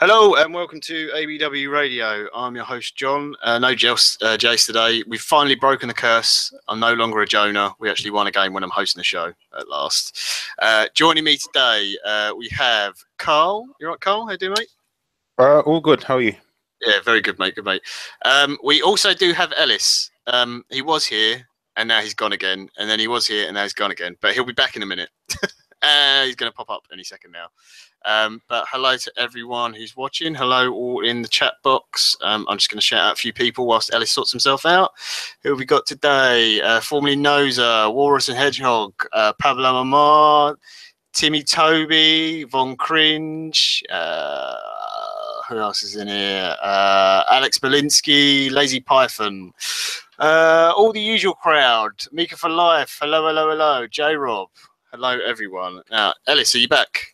Hello and welcome to ABW Radio. I'm your host John. No Jace today. We've finally broken the curse. I'm no longer a Jonah. We actually won a game when I'm hosting the show at last. Joining me today, we have Karl. You all right, Karl? How you doing, mate? All good. How are you? Yeah, very good, mate. Good, mate. We also do have Ellis. He was here and now he's gone again. And then he was here and now he's gone again. But he'll be back in a minute. He's going to pop up any second now. But hello to everyone who's watching. Hello all in the chat box. I'm just going to shout out a few people whilst Ellis sorts himself out. Who have we got today? Formerly Noza, Walrus and Hedgehog, Pablo Amar, Timmy Toby, Von Cringe. Who else is in here? Alex Belinsky, Lazy Python. All the usual crowd. Mika for Life. Hello, hello, hello. J-Rob. Hello, everyone. Now, Ellis, are you back?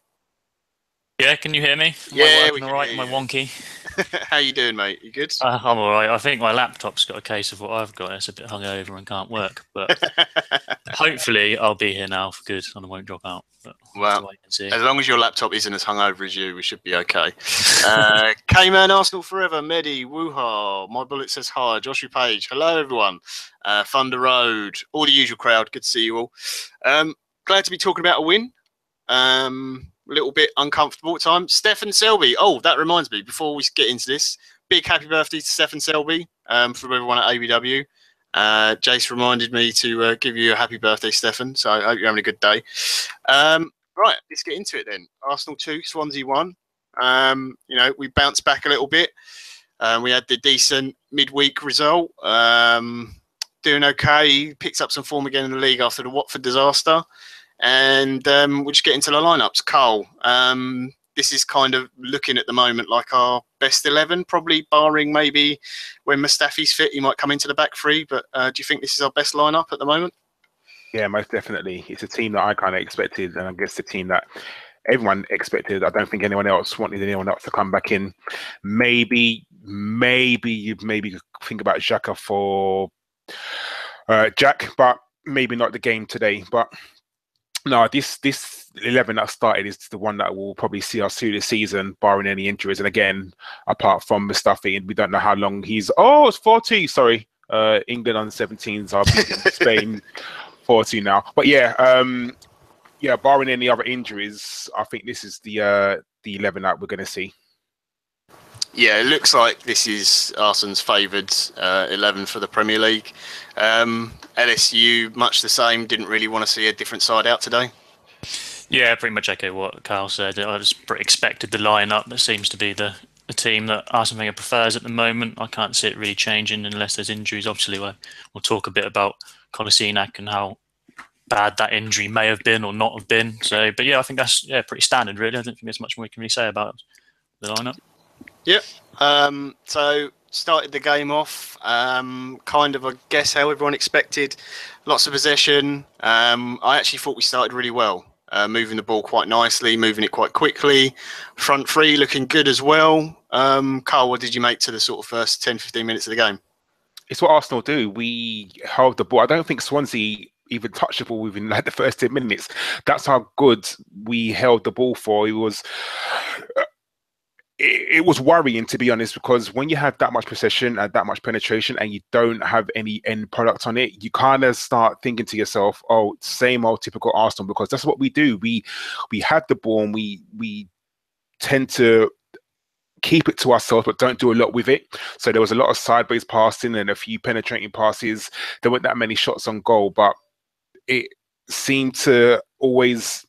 Yeah, can you hear me? Yeah, we can all right, hear my you. wonky. How you doing, mate? You good? I'm all right. I think my laptop's got a case of what I've got. It's a bit hungover and can't work, but hopefully I'll be here now for good and I won't drop out. But Well, as long as your laptop isn't as hungover as you, we should be okay. K-Man, Arsenal Forever, Medi, Wuha, My Bullet Says Hi, Joshua Page, hello everyone. Thunder Road, all the usual crowd, good to see you all. Glad to be talking about a win. A little bit uncomfortable at times. Stefan Selby. Oh, that reminds me, before we get into this, big happy birthday to Stefan Selby from everyone at ABW. Jace reminded me to give you a happy birthday, Stefan. So I hope you're having a good day. Right, let's get into it then. Arsenal 2, Swansea 1. We bounced back a little bit. We had the decent midweek result. Doing okay. Picked up some form again in the league after the Watford disaster. And we'll just get into the lineups. Karl, this is kind of looking at the moment like our best 11, probably barring maybe when Mustafi's fit, he might come into the back three. But do you think this is our best lineup at the moment? Yeah, most definitely. It's a team that I kind of expected, and I guess the team that everyone expected. I don't think anyone else wanted anyone else to come back in. Maybe you'd think about Xhaka for Jack, but maybe not the game today. But no, this 11 that started is the one that will probably see us through the season, barring any injuries. And again, apart from Mustafi, and we don't know how long he's. Oh, it's 40. Sorry, England under 17s are beating Spain 40 now. But yeah, barring any other injuries, I think this is the 11 that we're going to see. Yeah, it looks like this is Arsenal's favoured 11 for the Premier League. Ellis, you much the same, didn't really want to see a different side out today? Yeah, pretty much echo what Karl said. I was pretty expected the lineup that seems to be the team that Arsene Wenger prefers at the moment. I can't see it really changing unless there's injuries. Obviously, we'll talk a bit about Kolasinac and how bad that injury may have been or not have been. So, but yeah, I think that's pretty standard, really. I don't think there's much more we can really say about the lineup. Yep. So started the game off kind of, I guess, how everyone expected. Lots of possession. I actually thought we started really well, moving the ball quite nicely, moving it quite quickly. Front three looking good as well. Karl, what did you make to the sort of first 10-15 minutes of the game? It's what Arsenal do. We held the ball. I don't think Swansea even touched the ball within like the first 10 minutes. That's how good we held the ball for. It was worrying, to be honest, because when you have that much possession and that much penetration and you don't have any end product on it, you kind of start thinking to yourself, oh, same old typical Arsenal, because that's what we do. We have the ball and we tend to keep it to ourselves, but don't do a lot with it. So there was a lot of sideways passing and a few penetrating passes. There weren't that many shots on goal, but it seemed to always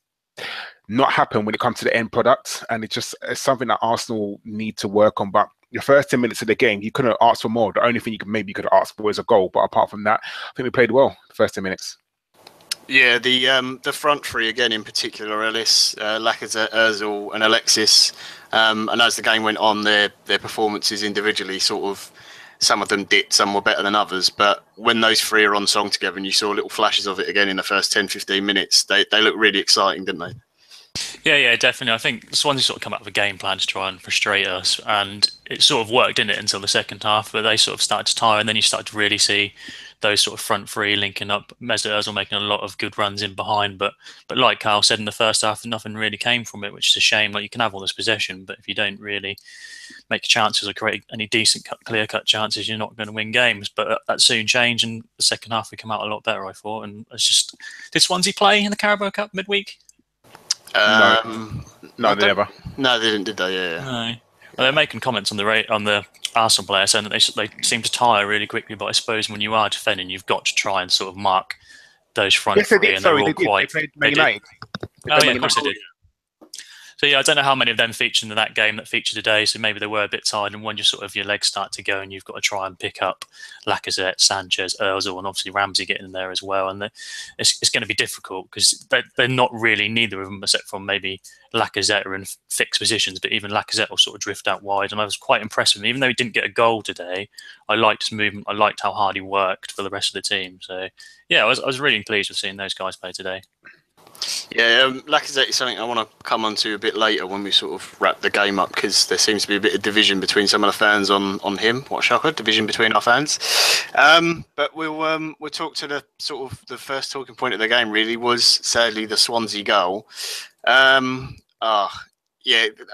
not happen when it comes to the end product, and it's something that Arsenal need to work on. But the first 10 minutes of the game, you couldn't ask for more. The only thing you could ask for is a goal. But apart from that, I think we played well the first 10 minutes. Yeah, the front three again in particular, Ellis, Lacazette, Ozil, and Alexis. And as the game went on, their performances individually sort of, some of them dipped, some were better than others. But when those three are on song together, and you saw little flashes of it again in the first 10-15 minutes, they look really exciting, didn't they? Yeah, definitely. I think Swansea sort of come up with a game plan to try and frustrate us, and it sort of worked, didn't it, until the second half, but they sort of started to tire, and then you started to really see those sort of front three linking up. Mesut Ozil making a lot of good runs in behind, but like Karl said in the first half, nothing really came from it, which is a shame. Like, you can have all this possession, but if you don't really make chances or create any decent clear-cut chances, you're not going to win games. But that soon changed, and the second half we come out a lot better, I thought. And it's just, did Swansea play in the Carabao Cup midweek? No, they never. No, they didn't, did they? Yeah. No. Well, they're making comments on the Arsenal player saying that they seem to tire really quickly. But I suppose when you are defending, you've got to try and sort of mark those front Yes, they three, did. and Sorry, they're all they did. quite. They played Man United. Oh yeah, of course they did. So yeah, I don't know how many of them featured in that game that featured today. So maybe they were a bit tired, and when your legs start to go, and you've got to try and pick up Lacazette, Sanchez, Ozil, and obviously Ramsey getting in there as well. And it's going to be difficult because they're not really, neither of them, except from maybe Lacazette, are in fixed positions. But even Lacazette will sort of drift out wide, and I was quite impressed with him. Even though he didn't get a goal today, I liked his movement. I liked how hard he worked for the rest of the team. So yeah, I was really pleased with seeing those guys play today. Yeah, Lacazette is something I want to come on to a bit later when we sort of wrap the game up, because there seems to be a bit of division between some of the fans on him. What shocker, division between our fans. But we'll talk to the sort of the first talking point of the game. Really was sadly the Swansea goal. Yeah, I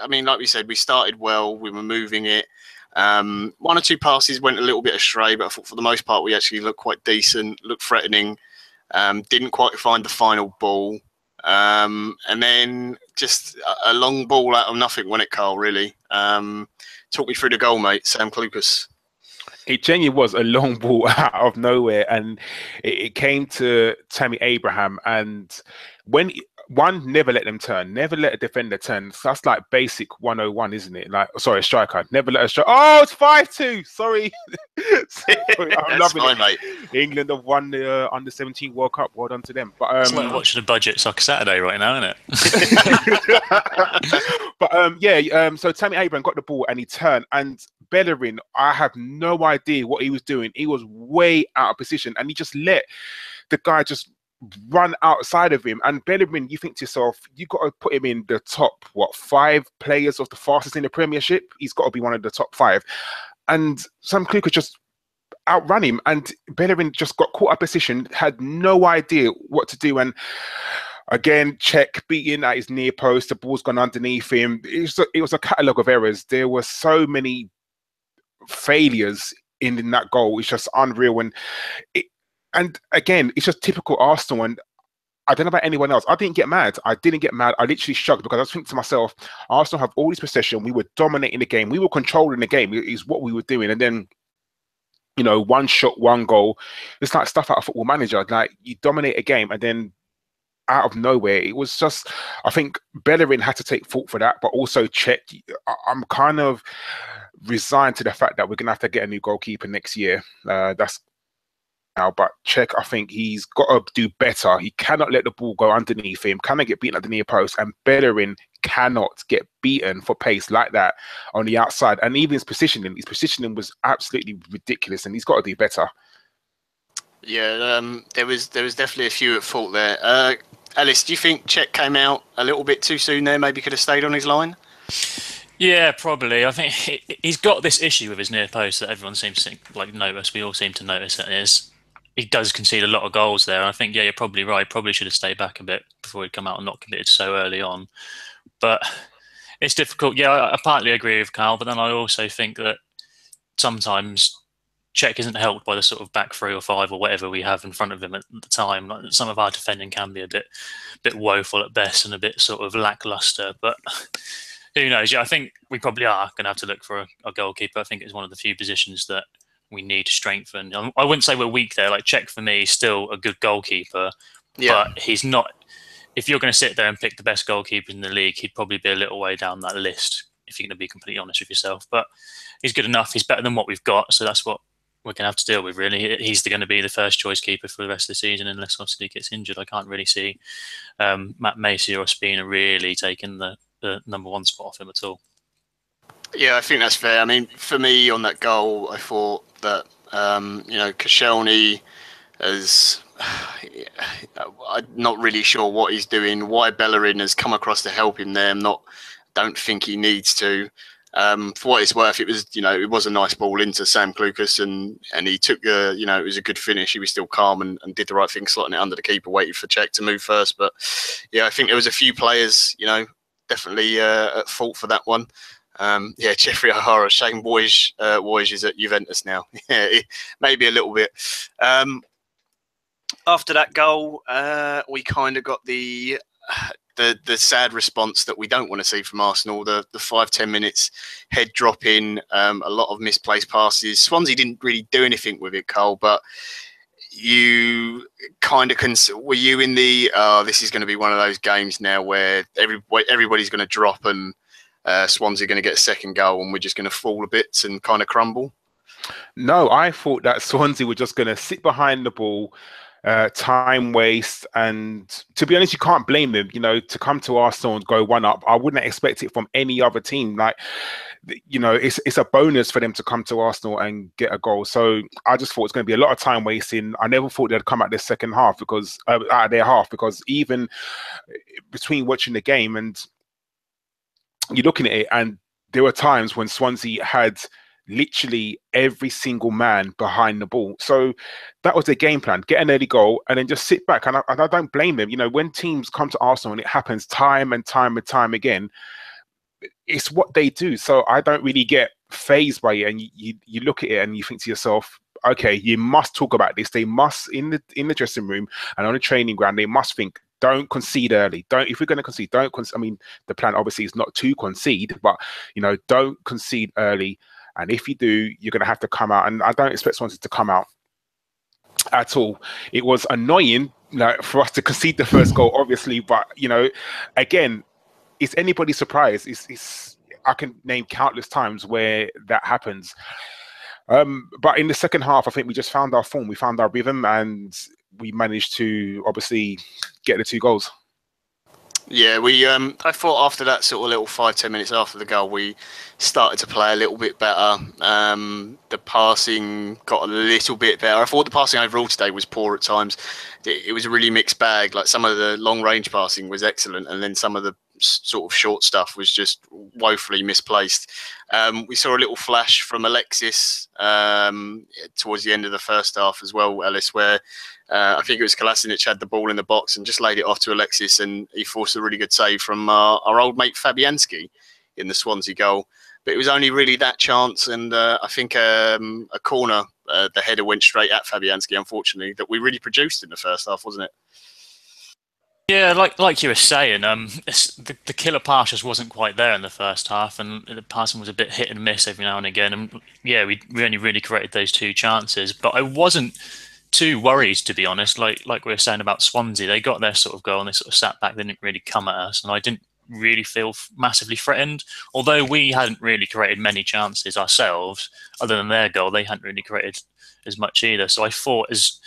mean, like we said, we started well. We were moving it. One or two passes went a little bit astray, but I thought for the most part we actually looked quite decent, looked threatening. Didn't quite find the final ball. And then just a long ball out of nothing, wasn't it, Karl, really? Talk me through the goal, mate, Sam Clucas. It genuinely was a long ball out of nowhere, and it came to Tammy Abraham. And when never let them turn, never let a defender turn. So that's like basic 101, isn't it? Like, sorry, a striker, never let a striker. Oh, it's 5-2. Sorry. I'm loving it, mate. England have won the under-17 World Cup. Well done to them. But it's like watching a budget soccer Saturday right now, isn't it? But so Tammy Abraham got the ball and he turned, and Bellerin, I have no idea what he was doing. He was way out of position, and he just let the guy just run outside of him. And Bellerin, you think to yourself, you got to put him in the top 5 players of the fastest in the Premiership. He's got to be one of the top 5. And Sam Clucas just outran him, and Bellerin just got caught up position, had no idea what to do. And again, Czech beating at his near post, the ball's gone underneath him. It was a catalogue of errors. There were so many failures in that goal. It's just unreal. And again, it's just typical Arsenal. And I don't know about anyone else. I didn't get mad. I literally shrugged, because I was thinking to myself, Arsenal have all this possession. We were dominating the game. We were controlling the game. Is what we were doing. And then, one shot, one goal. It's like stuff out of Football Manager. Like, you dominate a game, and then out of nowhere, it was just, I think Bellerin had to take fault for that, but also Czech. I'm kind of resigned to the fact that we're going to have to get a new goalkeeper next year. That's now, but Czech, I think he's got to do better. He cannot let the ball go underneath him, cannot get beaten at the near post, and Bellerin cannot get beaten for pace like that on the outside. And even his positioning was absolutely ridiculous, and he's got to do better. Yeah, there was definitely a few at fault there. Ellis, do you think Czech came out a little bit too soon there? Maybe could have stayed on his line? Yeah, probably. I think he's got this issue with his near post that everyone seems to notice. We all seem to notice it. He does concede a lot of goals there. And I think, yeah, you're probably right. Probably should have stayed back a bit before he'd come out and not committed so early on. But it's difficult. Yeah, I partly agree with Karl, but then I also think that sometimes Czech isn't helped by the sort of back 3 or 5 or whatever we have in front of him at the time. Like, some of our defending can be a bit woeful at best and a bit sort of lackluster. But who knows? Yeah, I think we probably are going to have to look for a goalkeeper. I think it's one of the few positions that we need to strengthen. I wouldn't say we're weak there. Like, Czech for me is still a good goalkeeper, but he's not. If you're going to sit there and pick the best goalkeeper in the league, he'd probably be a little way down that list, if you're going to be completely honest with yourself. But he's good enough. He's better than what we've got, so that's what we're going to have to deal with, really. He's going to be the first choice keeper for the rest of the season, unless obviously he gets injured. I can't really see Matt Macy or Ospina really taking the number 1 spot off him at all. Yeah, I think that's fair. I mean, for me on that goal, I thought that Koscielny is. I'm not really sure what he's doing. Why Bellerin has come across to help him there, don't think he needs to. For what it's worth, it was it was a nice ball into Sam Clucas, and he took it was a good finish. He was still calm and did the right thing, slotting it under the keeper, waiting for Czech to move first. But yeah, I think there was a few players definitely at fault for that one. Jeffrey O'Hara, shame Woj is at Juventus now. Yeah, maybe a little bit. After that goal, we kind of got the sad response that we don't want to see from Arsenal. The 5-10 minutes head dropping, a lot of misplaced passes. Swansea didn't really do anything with it, Karl, but you kind of were you in the this is going to be one of those games now where everybody's going to drop and Swansea are going to get a second goal and we're just going to fall a bit and kind of crumble? No, I thought that Swansea were just going to sit behind the ball, time waste, and to be honest, you can't blame them. To come to Arsenal and go 1-up, I wouldn't expect it from any other team. Like, it's a bonus for them to come to Arsenal and get a goal. So I just thought it's going to be a lot of time wasting. I never thought they'd come out this second half because out of their half, because even between watching the game and you're looking at it, and there were times when Swansea had literally every single man behind the ball. So that was their game plan: get an early goal and then just sit back. And I don't blame them. When teams come to Arsenal and it happens time and time and time again, it's what they do. So I don't really get fazed by it. And you look at it and you think to yourself, okay, you must talk about this. They must, in the dressing room and on the training ground, they must think, don't concede early. If we're going to concede, don't concede. I mean, the plan obviously is not to concede, but don't concede early. And if you do, you're going to have to come out. And I don't expect Swansea to come out at all. It was annoying for us to concede the first goal, obviously. But, again, is anybody surprised? I can name countless times where that happens. But in the second half, I think we just found our form. We found our rhythm and we managed to obviously get the 2 goals. Yeah, I thought after that sort of little 5-10 minutes after the goal, we started to play a little bit better. The passing got a little bit better. I thought the passing overall today was poor at times. It was a really mixed bag. Like, some of the long range passing was excellent, and then some of the sort of short stuff was just woefully misplaced. We saw a little flash from Alexis towards the end of the first half as well, Ellis, where I think it was Kolasinac had the ball in the box and just laid it off to Alexis, and he forced a really good save from our old mate Fabianski in the Swansea goal. But it was only really that chance, and I think a corner, the header went straight at Fabianski, unfortunately, that we really produced in the first half, wasn't it? Yeah, like you were saying, the killer pass just wasn't quite there in the first half, and the passing was a bit hit and miss every now and again. And yeah, we only really created those 2 chances, but I wasn't too worried, to be honest. Like we were saying about Swansea, they got their sort of goal and they sort of sat back. They didn't really come at us, and I didn't really feel massively threatened. Although we hadn't really created many chances ourselves, other than their goal, they hadn't really created as much either. So I thought, as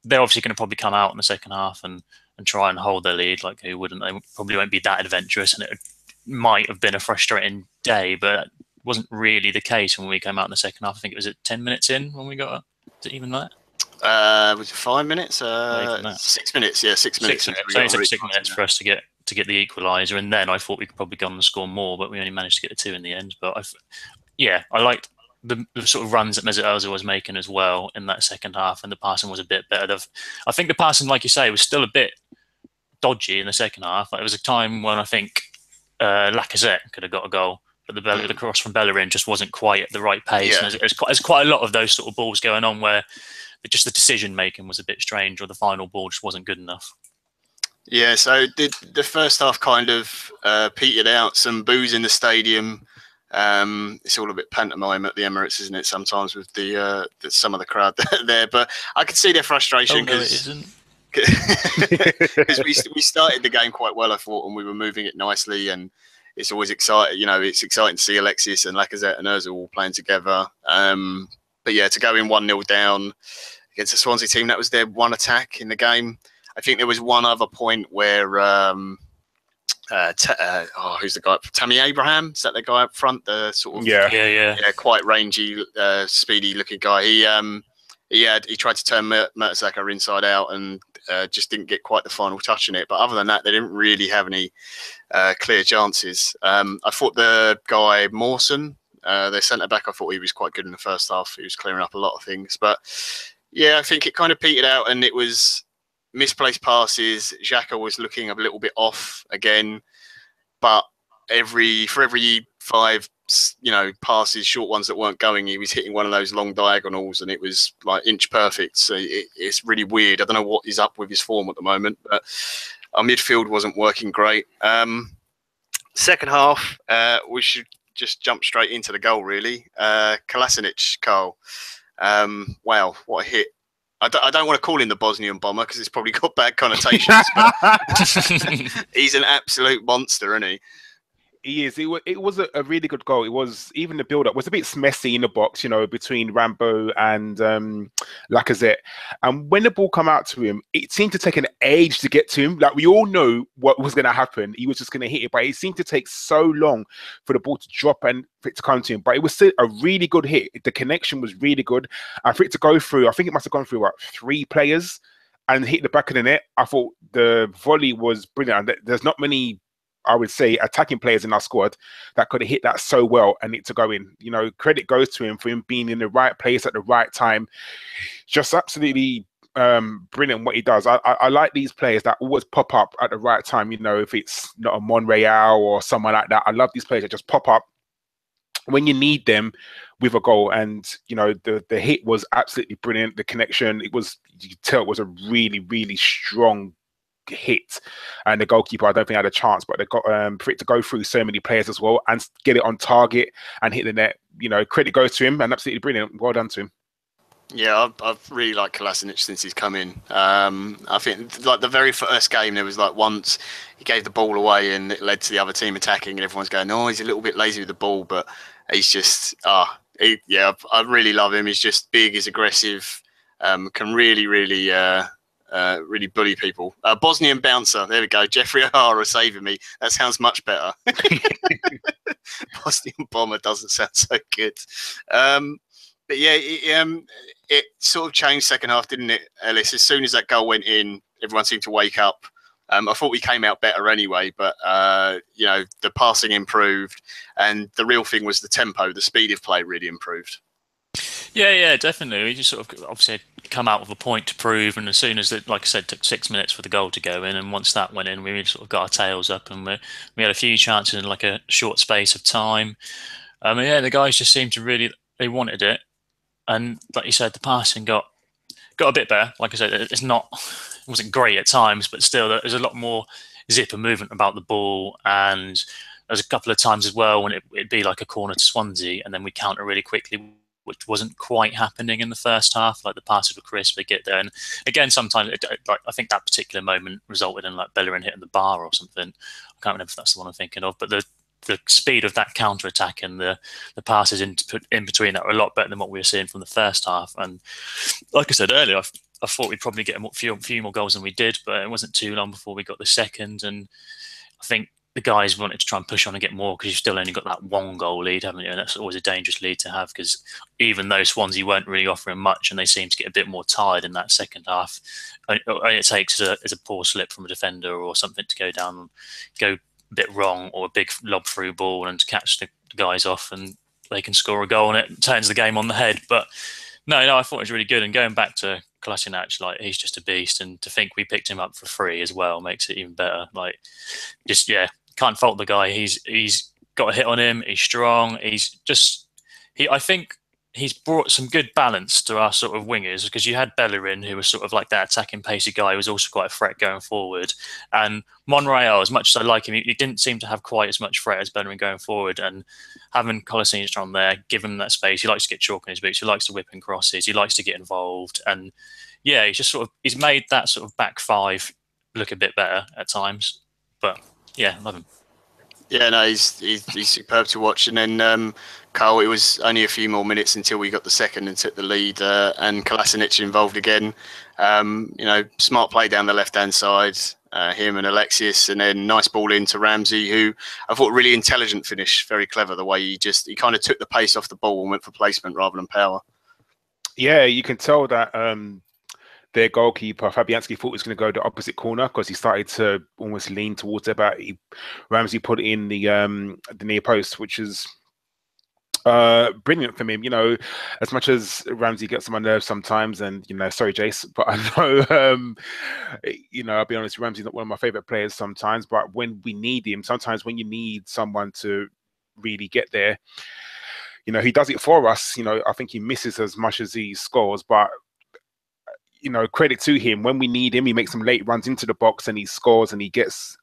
they're obviously going to probably come out in the second half and try and hold their lead, like who wouldn't? They probably won't be that adventurous, and it might have been a frustrating day, but it wasn't really the case when we came out in the second half. I think it was at 10 minutes in when we got up. Is it even that? Was it 5 minutes? 6 minutes. Yeah, 6 minutes. 6 minutes. So it took 6 minutes for us to get the equaliser, and then I thought we could probably go on and score more, but we only managed to get the 2 in the end. But I liked the sort of runs that Mesut Ozil was making as well in that second half, and the passing was a bit better. I think the passing, like you say, was still a bit dodgy in the second half. Like, there was a time when I think Lacazette could have got a goal, but the cross from Bellerin just wasn't quite at the right pace. Yeah. And there's quite a lot of those sort of balls going on where just the decision making was a bit strange, or the final ball just wasn't good enough. Yeah, so the first half kind of petered out. Some boos in the stadium. It's all a bit pantomime at the Emirates, isn't it? Sometimes with the some of the crowd there, but I could see their frustration because we started the game quite well, I thought, and we were moving it nicely, and it's always exciting. It's exciting to see Alexis and Lacazette and Ozil all playing together. But yeah, to go in 1-0 down against a Swansea team, that was their one attack in the game. I think there was one other point where who's the guy? Tammy Abraham, is that the guy up front? The sort of yeah, quite rangy, speedy looking guy. He tried to turn Mertesacker inside out, and just didn't get quite the final touch in it. But other than that, they didn't really have any clear chances. I thought the guy Mawson, their centre back, I thought he was quite good in the first half. He was clearing up a lot of things. But yeah, I think it kind of petered out, and it was misplaced passes. Xhaka was looking a little bit off again, but for every 5 passes, short ones that weren't going, he was hitting one of those long diagonals, and it was like inch perfect. So it's really weird. I don't know what is up with his form at the moment, but our midfield wasn't working great. Second half, we should just jump straight into the goal, really. Kolasinac, Karl. Wow, what a hit. I don't want to call him the Bosnian bomber because it's probably got bad connotations, but he's an absolute monster, isn't he? He is. It was a really good goal. It was, even the build-up was a bit messy in the box, between Rambo and Lacazette. And when the ball come out to him, it seemed to take an age to get to him. Like, we all know what was going to happen. He was just going to hit it, but it seemed to take so long for the ball to drop and for it to come to him. But it was still a really good hit. The connection was really good. And for it to go through, I think it must have gone through, 3 players and hit the back of the net. I thought the volley was brilliant. There's not many, I would say, attacking players in our squad that could have hit that so well and it to go in. Credit goes to him for him being in the right place at the right time. Just absolutely brilliant what he does. I like these players that always pop up at the right time. If it's not a Monreal or someone like that, I love these players that just pop up when you need them with a goal. And the hit was absolutely brilliant. The connection, you could tell it was a really, really strong hit, and the goalkeeper, I don't think, had a chance, but they got for it to go through so many players as well and get it on target and hit the net. Credit goes to him, and absolutely brilliant. Well done to him. Yeah, I've really liked Kolasinac since he's come in. I think like the very first game, there was like once he gave the ball away and it led to the other team attacking, and everyone's going, "Oh, he's a little bit lazy with the ball," but he's just I really love him. He's just big, he's aggressive, can really bully people. Bosnian bouncer. There we go. Jeffrey O'Hara saving me. That sounds much better. Bosnian bomber doesn't sound so good. But yeah, it sort of changed second half, didn't it, Ellis? As soon as that goal went in, everyone seemed to wake up. I thought we came out better anyway, but the passing improved, and the real thing was the tempo, the speed of play really improved. Yeah, definitely. We just sort of obviously come out with a point to prove, and as soon as it, like I said, took 6 minutes for the goal to go in, and once that went in, we really sort of got our tails up, and we had a few chances in like a short space of time. The guys just seemed to they wanted it, and like you said, the passing got a bit better. Like I said, it wasn't great at times, but still, there's a lot more zip and movement about the ball, and there's a couple of times as well when it'd be like a corner to Swansea, and then we counter really quickly, which wasn't quite happening in the first half. Like the passes were crisp, they get there, and again, sometimes I think that particular moment resulted in like Bellerin hitting the bar or something. I can't remember if that's the one I'm thinking of, but the speed of that counter attack and the passes in between that were a lot better than what we were seeing from the first half. And like I said earlier, I thought we'd probably get a few more goals than we did, but it wasn't too long before we got the second. And I think the guys wanted to try and push on and get more, because you've still only got that 1 goal lead, haven't you? And that's always a dangerous lead to have, because even though Swansea weren't really offering much and they seemed to get a bit more tired in that second half, it takes as a poor slip from a defender or something to go a bit wrong, or a big lob through ball and to catch the guys off, and they can score a goal and it turns the game on the head. But no, I thought it was really good. And going back to Kolasinac, like, he's just a beast, and to think we picked him up for free as well makes it even better. Like, just can't fault the guy. He's got a hit on him. He's strong. I think he's brought some good balance to our sort of wingers, because you had Bellerin, who was sort of like that attacking pacey guy, who was also quite a threat going forward. And Monreal, as much as I like him, he didn't seem to have quite as much threat as Bellerin going forward. And having Kolasinac on there, give him that space. He likes to get chalk in his boots. He likes to whip in crosses. He likes to get involved. And yeah, he's made that sort of back five look a bit better at times. But yeah, love him. Yeah, no, he's superb to watch. And then Karl, it was only a few more minutes until we got the second and took the lead, and Kolasinac involved again. Smart play down the left-hand side, him and Alexis, and then nice ball into Ramsey, who I thought really intelligent finish, very clever, the way he kind of took the pace off the ball and went for placement rather than power. Yeah, you can tell that their goalkeeper, Fabianski, thought he was going to go the opposite corner because he started to almost lean towards it, but Ramsey put it in the near post, which is brilliant from him. You know, as much as Ramsey gets on my nerves sometimes, and you know, sorry Jace, but I know you know, I'll be honest, Ramsey's not one of my favorite players sometimes, but when we need him, sometimes when you need someone to really get there, you know, he does it for us. You know, I think he misses as much as he scores, but you know, credit to him, when we need him, he makes some late runs into the box and he scores and he gets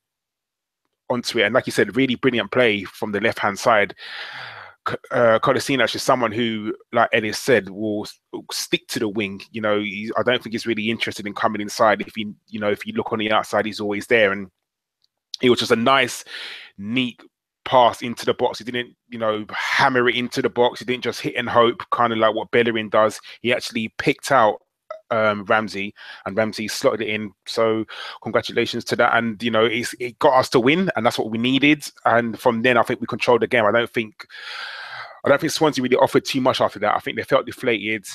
onto it. And like you said, really brilliant play from the left hand side. Kolasinac is someone who, like Ellis said, will stick to the wing. You know, I don't think he's really interested in coming inside. If you look on the outside, he's always there. And it was just a nice, neat pass into the box. He didn't, you know, hammer it into the box. He didn't just hit and hope, kind of like what Bellerin does. He actually picked out Ramsey, and Ramsey slotted it in. So congratulations to that. And you know, it got us to win, and that's what we needed. And from then, I think we controlled the game. I don't think Swansea really offered too much after that. I think they felt deflated,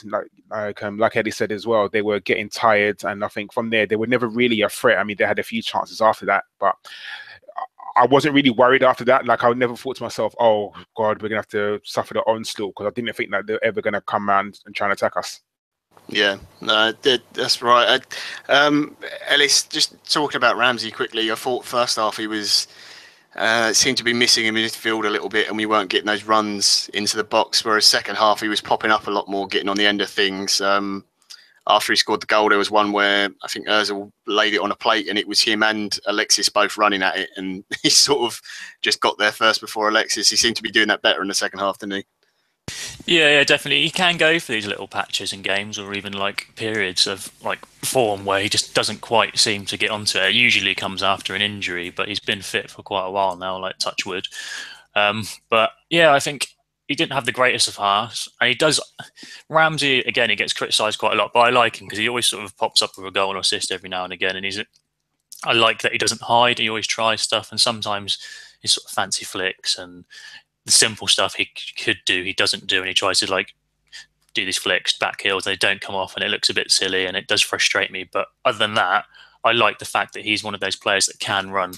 like Eddie said as well. They were getting tired, and I think from there they were never really a threat. I mean, they had a few chances after that, but I wasn't really worried after that. Like, I never thought to myself, "Oh God, we're gonna have to suffer the onslaught," because I didn't think that they're ever gonna come around and try and attack us. Yeah, no, that's right. Ellis, just talking about Ramsey quickly, I thought first half he was seemed to be missing in midfield a little bit, and we weren't getting those runs into the box, whereas second half he was popping up a lot more, getting on the end of things. After he scored the goal, there was one where I think Ozil laid it on a plate, and it was him and Alexis both running at it, and he sort of just got there first before Alexis. He seemed to be doing that better in the second half, didn't he? Yeah, definitely. He can go for these little patches in games, or even like periods of like form where he just doesn't quite seem to get onto it. It usually comes after an injury, but he's been fit for quite a while now, like touch wood. But yeah, I think he didn't have the greatest of hearts, and he does. Ramsey again, he gets criticised quite a lot, but I like him because he always sort of pops up with a goal or assist every now and again, and I like that he doesn't hide. He always tries stuff, and sometimes his sort of fancy flicks and the simple stuff he could do, he doesn't do, and he tries to like do these flicks, back heels, they don't come off, and it looks a bit silly, and it does frustrate me. But other than that, I like the fact that he's one of those players that can run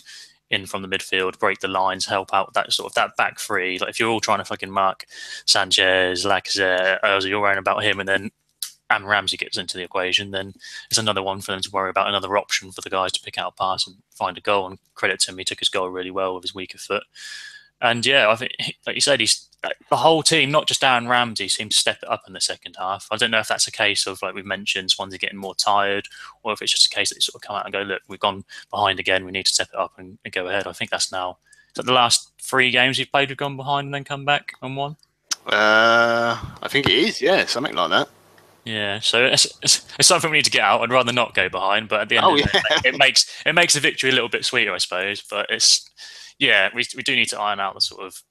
in from the midfield, break the lines, help out that sort of that back three. Like if you're all trying to fucking mark Sanchez, Lacazette, Ozil, you're worrying about him, and then Ramsey gets into the equation, then it's another one for them to worry about, another option for the guys to pick out a pass and find a goal. And credit to him, he took his goal really well with his weaker foot. And yeah, I think, like you said, the whole team, not just Aaron Ramsey, seemed to step it up in the second half. I don't know if that's a case of, like we've mentioned, Swansea getting more tired, or if it's just a case that they sort of come out and go, look, we've gone behind again, we need to step it up and go ahead. I think that's now, is that the last 3 games we've played, we've gone behind and then come back and won? I think it is, yeah, something like that. Yeah, so it's something we need to get out. I'd rather not go behind, but at the end of the day, it makes the victory a little bit sweeter, I suppose. But yeah, we do need to iron out the sort of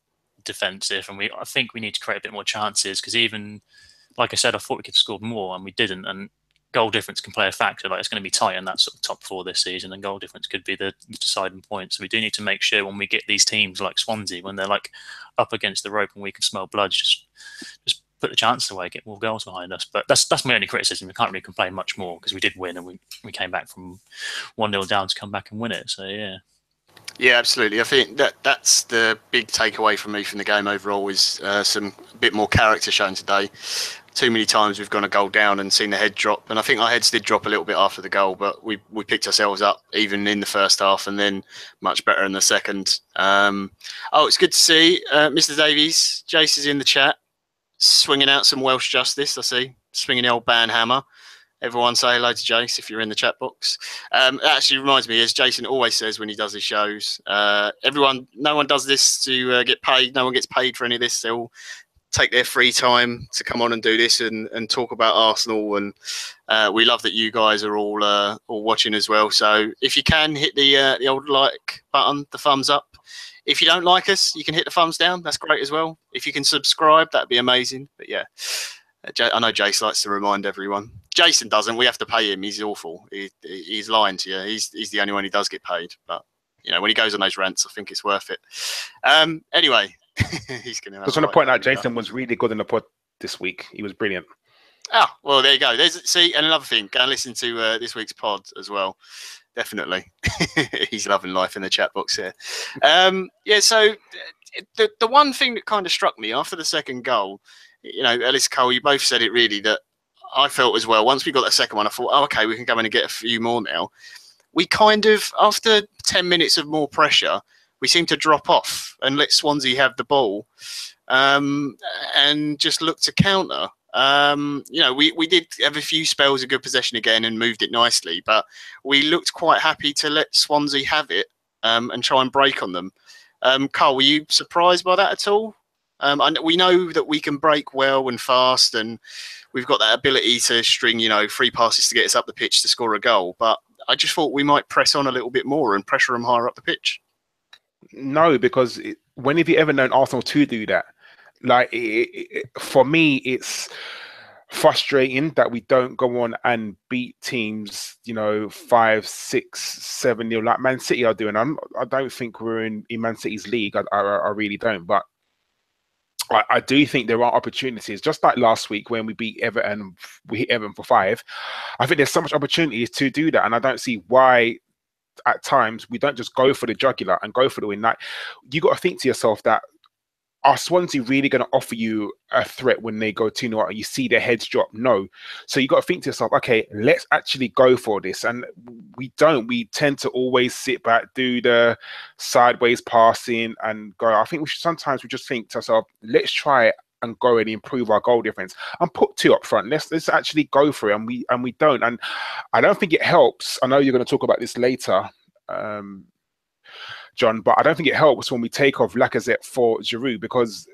defensive, and I think we need to create a bit more chances, because even, like I said, I thought we could have scored more and we didn't, and goal difference can play a factor. Like, it's going to be tight in that sort of top 4 this season, and goal difference could be the deciding point. So we do need to make sure when we get these teams like Swansea, when they're like up against the rope and we can smell blood, just put the chance away, get more goals behind us. But that's my only criticism. We can't really complain much more, because we did win, and we came back from 1-0 down to come back and win it. So yeah. Yeah, absolutely. I think that's the big takeaway from me from the game overall, is some bit more character shown today. Too many times we've gone a goal down and seen the head drop, and I think our heads did drop a little bit after the goal, but we picked ourselves up even in the first half, and then much better in the second. It's good to see Mr. Davies. Jace is in the chat, swinging out some Welsh justice. I see, swinging the old banhammer. Everyone say hello to Jace if you're in the chat box. That actually reminds me, as Jason always says when he does his shows, no one does this to get paid. No one gets paid for any of this. They'll take their free time to come on and do this and talk about Arsenal. And we love that you guys are all watching as well. So if you can, hit the old like button, the thumbs up. If you don't like us, you can hit the thumbs down. That's great as well. If you can subscribe, that'd be amazing. But yeah, I know Jace likes to remind everyone. Jason doesn't. We have to pay him. He's awful. He's lying to you. He's the only one who does get paid. But you know, when he goes on those rants, I think it's worth it. Anyway, he's going to. I just want to point out, Jason was really good in the pod this week. He was brilliant. Oh, well, there you go. See, and another thing, go and listen to this week's pod as well. Definitely. He's loving life in the chat box here. So the one thing that kind of struck me after the second goal, Ellis, Karl, you both said it really, that I felt as well. Once we got that second one, I thought, oh, okay, we can go in and get a few more now. We kind of, after 10 minutes of more pressure, we seem to drop off and let Swansea have the ball and just look to counter. We did have a few spells of good possession again and moved it nicely, but we looked quite happy to let Swansea have it and try and break on them. Karl, were you surprised by that at all? We know that we can break well and fast, and we've got that ability to string, 3 passes to get us up the pitch to score a goal, but I just thought we might press on a little bit more and pressure them higher up the pitch. No, because when have you ever known Arsenal to do that? Like, for me, it's frustrating that we don't go on and beat teams, 5, 6, 7-0 like Man City are doing. I don't think we're in Man City's league. I really don't. But I do think there are opportunities, just like last week when we beat Everton. We hit Everton for 5. I think there's so much opportunities to do that, and I don't see why at times we don't just go for the jugular and go for the win. Like, you got to think to yourself that, are Swansea really going to offer you a threat when they go 2-0 and you see their heads drop? No. So you got to think to yourself, okay, let's actually go for this. And we don't. We tend to always sit back, do the sideways passing and go. I think sometimes we just think to ourselves, let's try it and go and improve our goal difference and put 2 up front. Let's actually go for it. And we don't. And I don't think it helps. I know you're going to talk about this later, John, but I don't think it helps when we take off Lacazette for Giroud, because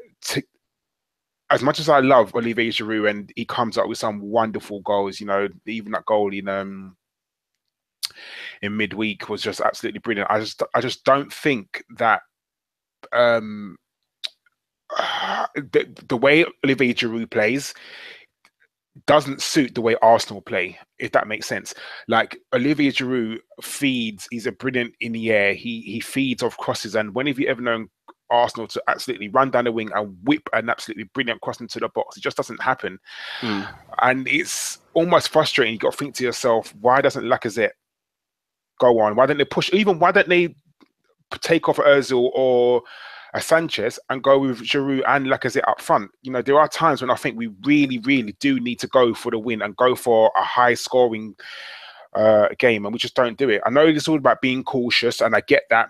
as much as I love Olivier Giroud and he comes up with some wonderful goals, even that goal in midweek was just absolutely brilliant. I just don't think that the way Olivier Giroud plays doesn't suit the way Arsenal play, if that makes sense. Like, Olivier Giroud feeds, he's a brilliant in the air, he feeds off crosses, and when have you ever known Arsenal to absolutely run down the wing and whip an absolutely brilliant cross into the box? It just doesn't happen. And it's almost frustrating. You got to think to yourself, why doesn't Lacazette go on? Why don't they push? Even why don't they take off Ozil or a Sanchez and go with Giroud and Lacazette up front? There are times when I think we really, really do need to go for the win and go for a high-scoring game, and we just don't do it. I know it's all about being cautious, and I get that.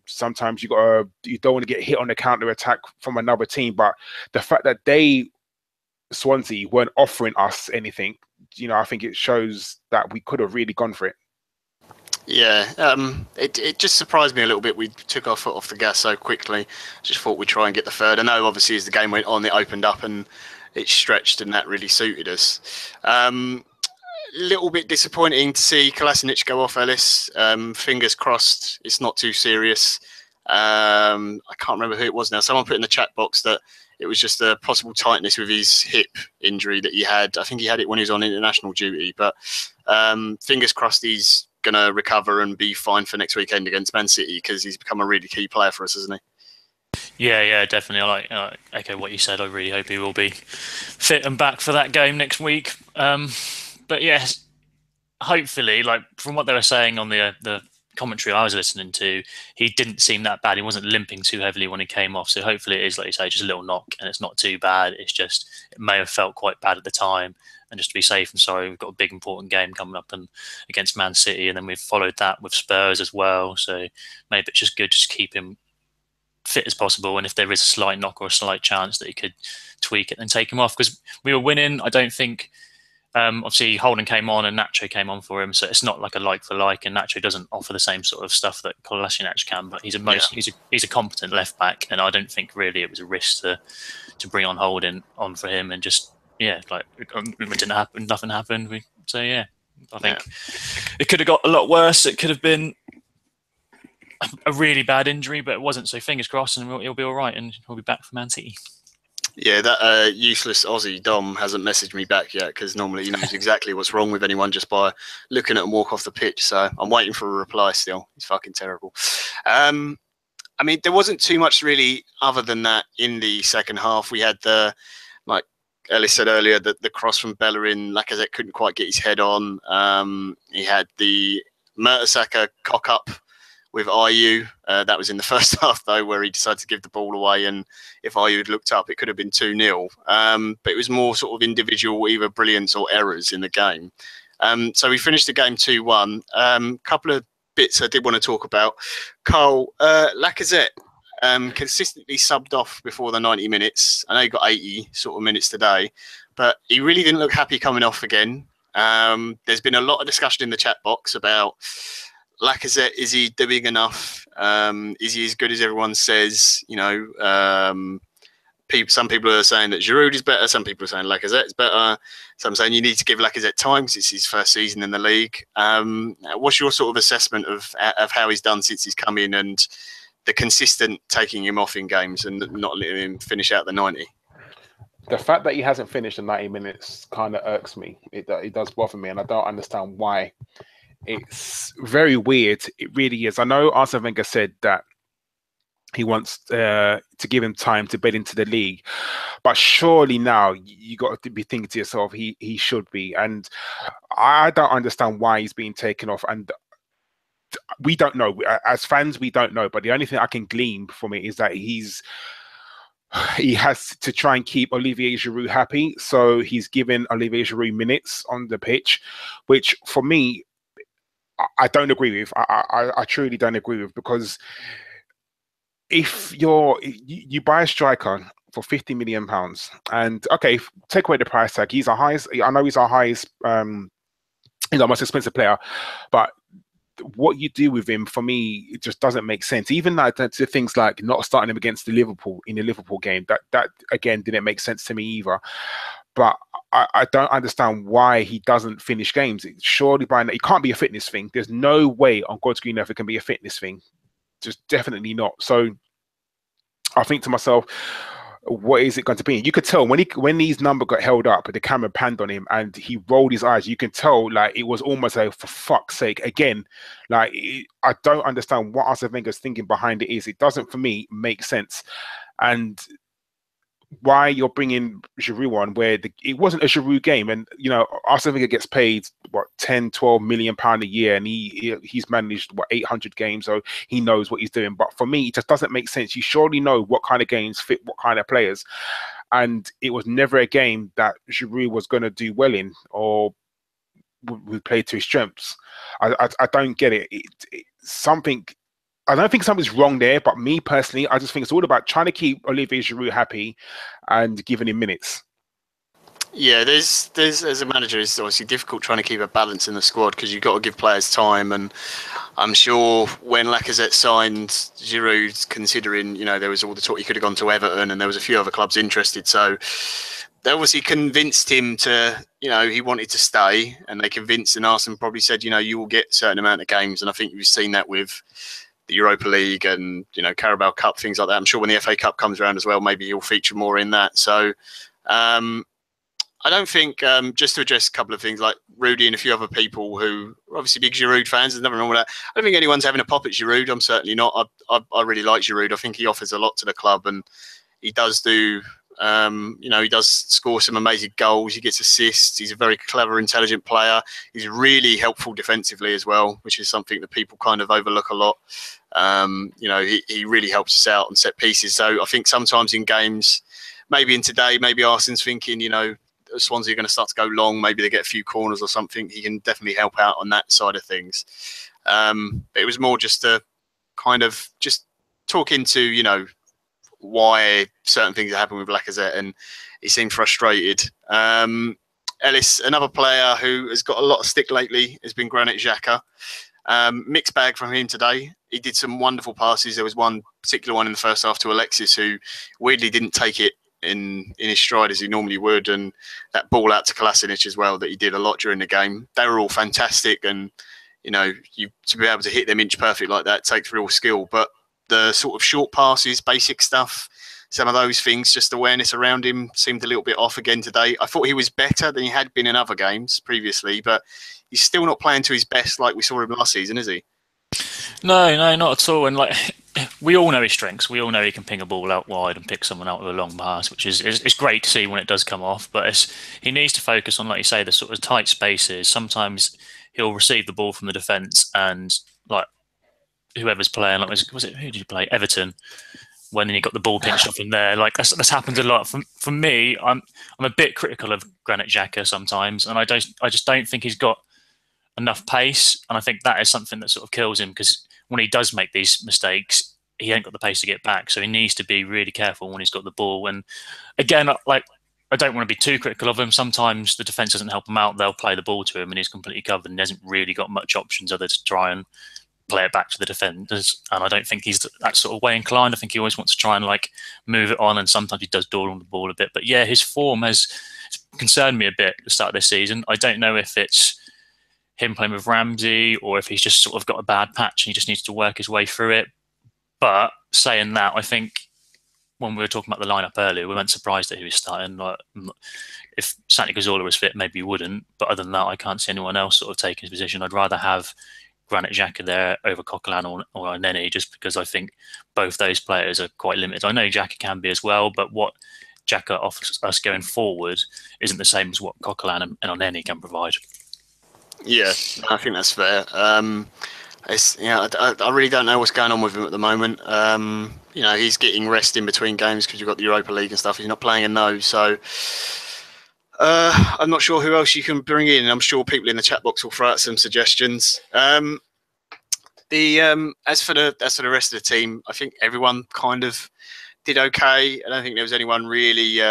Sometimes you don't want to get hit on the counter-attack from another team, but the fact that Swansea weren't offering us anything, I think it shows that we could have really gone for it. Yeah, it just surprised me a little bit. We took our foot off the gas so quickly. Just thought we'd try and get the third. I know, obviously, as the game went on, it opened up and it stretched, and that really suited us. Little bit disappointing to see Kolasinac go off, Ellis. Fingers crossed it's not too serious. I can't remember who it was now. Someone put in the chat box that it was just a possible tightness with his hip injury that he had. I think he had it when he was on international duty, but fingers crossed he's going to recover and be fine for next weekend against Man City, because he's become a really key player for us, hasn't he? Yeah, definitely. I echo what you said. I really hope he will be fit and back for that game next week. But yes, hopefully, like from what they were saying on the commentary I was listening to, he didn't seem that bad. He wasn't limping too heavily when he came off. So hopefully it is, like you say, just a little knock and it's not too bad. It's just, it may have felt quite bad at the time. And just to be safe and sorry, we've got a big important game coming up and against Man City, and then we've followed that with Spurs as well. So maybe it's just good just to keep him fit as possible. And if there is a slight knock or a slight chance that he could tweak it and take him off, because we were winning. I don't think, obviously Holden came on and Nacho came on for him, so it's not like a like for like. And Nacho doesn't offer the same sort of stuff that Kolasinac can, but he's a competent left back, and I don't think really it was a risk to bring on Holden on for him and just. Yeah, like it didn't happen. Nothing happened. I think it could have got a lot worse. It could have been a really bad injury, but it wasn't. So fingers crossed, and he'll be all right, and he'll be back for Man City. Yeah, that useless Aussie Dom hasn't messaged me back yet, because normally he knows exactly what's wrong with anyone just by looking at him walk off the pitch. So I'm waiting for a reply still. He's fucking terrible. I mean, there wasn't too much really other than that in the second half. We had the Ellis said earlier that the cross from Bellerin, Lacazette couldn't quite get his head on. He had the Mertesacker cock up with Ayew. That was in the first half, though, where he decided to give the ball away. And if Ayew had looked up, it could have been 2-0. But it was more sort of individual, either brilliance or errors in the game. So we finished the game 2-1. Couple of bits I did want to talk about. Karl, Lacazette consistently subbed off before the 90 minutes. I know he got 80 sort of minutes today, but he really didn't look happy coming off again. There's been a lot of discussion in the chat box about Lacazette. Is he doing enough? Is he as good as everyone says? You know, some people are saying that Giroud is better. Some people are saying Lacazette is better. Some saying you need to give Lacazette time because it's his first season in the league. What's your sort of assessment of how he's done since he's come in and the consistent taking him off in games and not letting him finish out the 90? The fact that he hasn't finished the 90 minutes kind of irks me. It does bother me, and I don't understand why. It's very weird. It really is. I know Arsene Wenger said that he wants to give him time to bed into the league, but surely now you got to be thinking to yourself, he should be. And I don't understand why he's being taken off. And we don't know. As fans, we don't know. But the only thing I can glean from it is that he has to try and keep Olivier Giroud happy. So he's given Olivier Giroud minutes on the pitch, which for me, I don't agree with. I truly don't agree with, because if you buy a striker for £50 million, and okay, take away the price tag, he's our highest. I know he's our highest. He's our most expensive player, but what you do with him, for me, it just doesn't make sense. Even like to things like not starting him against the Liverpool game, that again didn't make sense to me either. But I don't understand why he doesn't finish games. Surely by now, it can't be a fitness thing. There's no way on God's green earth it can be a fitness thing. Just definitely not. So I think to myself, what is it going to be? You could tell when his number got held up, the camera panned on him and he rolled his eyes. You can tell like it was almost like, for fuck's sake, again. Like I don't understand what Arsene Wenger's thinking behind it is. It doesn't, for me, make sense. And why you're bringing Giroud on where it wasn't a Giroud game, and you know Arsene Wenger gets paid what 10-12 million pound a year, and he's managed what 800 games, so he knows what he's doing. But for me, it just doesn't make sense. You surely know what kind of games fit what kind of players, and it was never a game that Giroud was going to do well in or would play to his strengths. I don't get it. Something. I don't think something's wrong there, but me personally, I just think it's all about trying to keep Olivier Giroud happy and giving him minutes. Yeah, there's as a manager, it's obviously difficult trying to keep a balance in the squad because you've got to give players time. And I'm sure when Lacazette signed, Giroud, considering, you know, there was all the talk he could have gone to Everton and there was a few other clubs interested. So they obviously convinced him to, you know, he wanted to stay, and they convinced, and Arsenal probably said, you know, you will get a certain amount of games. And I think you've seen that with the Europa League and, you know, Carabao Cup, things like that. I'm sure when the FA Cup comes around as well, maybe he'll feature more in that. So I don't think, just to address a couple of things like Rudy and a few other people who are obviously big Giroud fans, there's nothing wrong with that. I don't think anyone's having a pop at Giroud. I'm certainly not. I really like Giroud. I think he offers a lot to the club, and he does do, you know, he does score some amazing goals. He gets assists. He's a very clever, intelligent player. He's really helpful defensively as well, which is something that people kind of overlook a lot. You know, he really helps us out on set pieces. So I think sometimes in games, maybe in today, maybe Arsene's thinking, you know, Swansea are going to start to go long. Maybe they get a few corners or something. He can definitely help out on that side of things. But it was more just to kind of just talk into, you know, why certain things are happening with Lacazette, and he seemed frustrated. Ellis, another player who has got a lot of stick lately, has been Granit Xhaka. Mixed bag from him today. He did some wonderful passes. There was one particular one in the first half to Alexis, who weirdly didn't take it in his stride as he normally would, and that ball out to Kolasinac as well that he did a lot during the game. They were all fantastic, and you know, to be able to hit them inch perfect like that takes real skill. But the sort of short passes, basic stuff, some of those things, just awareness around him seemed a little bit off again today. I thought he was better than he had been in other games previously, but he's still not playing to his best like we saw him last season, is he? No, not at all. And like we all know his strengths. We all know he can ping a ball out wide and pick someone out with a long pass, which is it's great to see when it does come off. But he needs to focus on, like you say, the sort of tight spaces. Sometimes he'll receive the ball from the defence and like whoever's playing, like was it who did you play? Everton. When he got the ball pinched off him there, like that's happened a lot. For me, I'm a bit critical of Granit Xhaka sometimes, and I just don't think he's got enough pace, and I think that is something that sort of kills him because when he does make these mistakes, he ain't got the pace to get back. So he needs to be really careful when he's got the ball. And again, like I don't want to be too critical of him. Sometimes the defense doesn't help him out; they'll play the ball to him, and he's completely covered and hasn't really got much options other to try and play it back to the defenders. And I don't think he's that sort of way inclined. I think he always wants to try and like move it on, and sometimes he does dawdle on the ball a bit. But yeah, his form has concerned me a bit at the start of this season. I don't know if it's him playing with Ramsey or if he's just sort of got a bad patch and he just needs to work his way through it. But saying that, I think when we were talking about the lineup earlier, we weren't surprised that he was starting. Like, if Santi Cazorla was fit, maybe he wouldn't. But other than that, I can't see anyone else sort of taking his position. I'd rather have Granit Xhaka there over Coquelin or Nene, just because I think both those players are quite limited. I know Xhaka can be as well, but what Xhaka offers us going forward isn't the same as what Coquelin and Nene can provide. Yeah, I think that's fair. I really don't know what's going on with him at the moment. He's getting rest in between games because you've got the Europa League and stuff. He's not playing in those, so I'm not sure who else you can bring in. I'm sure people in the chat box will throw out some suggestions. As for the rest of the team, I think everyone kind of did okay. I don't think there was anyone really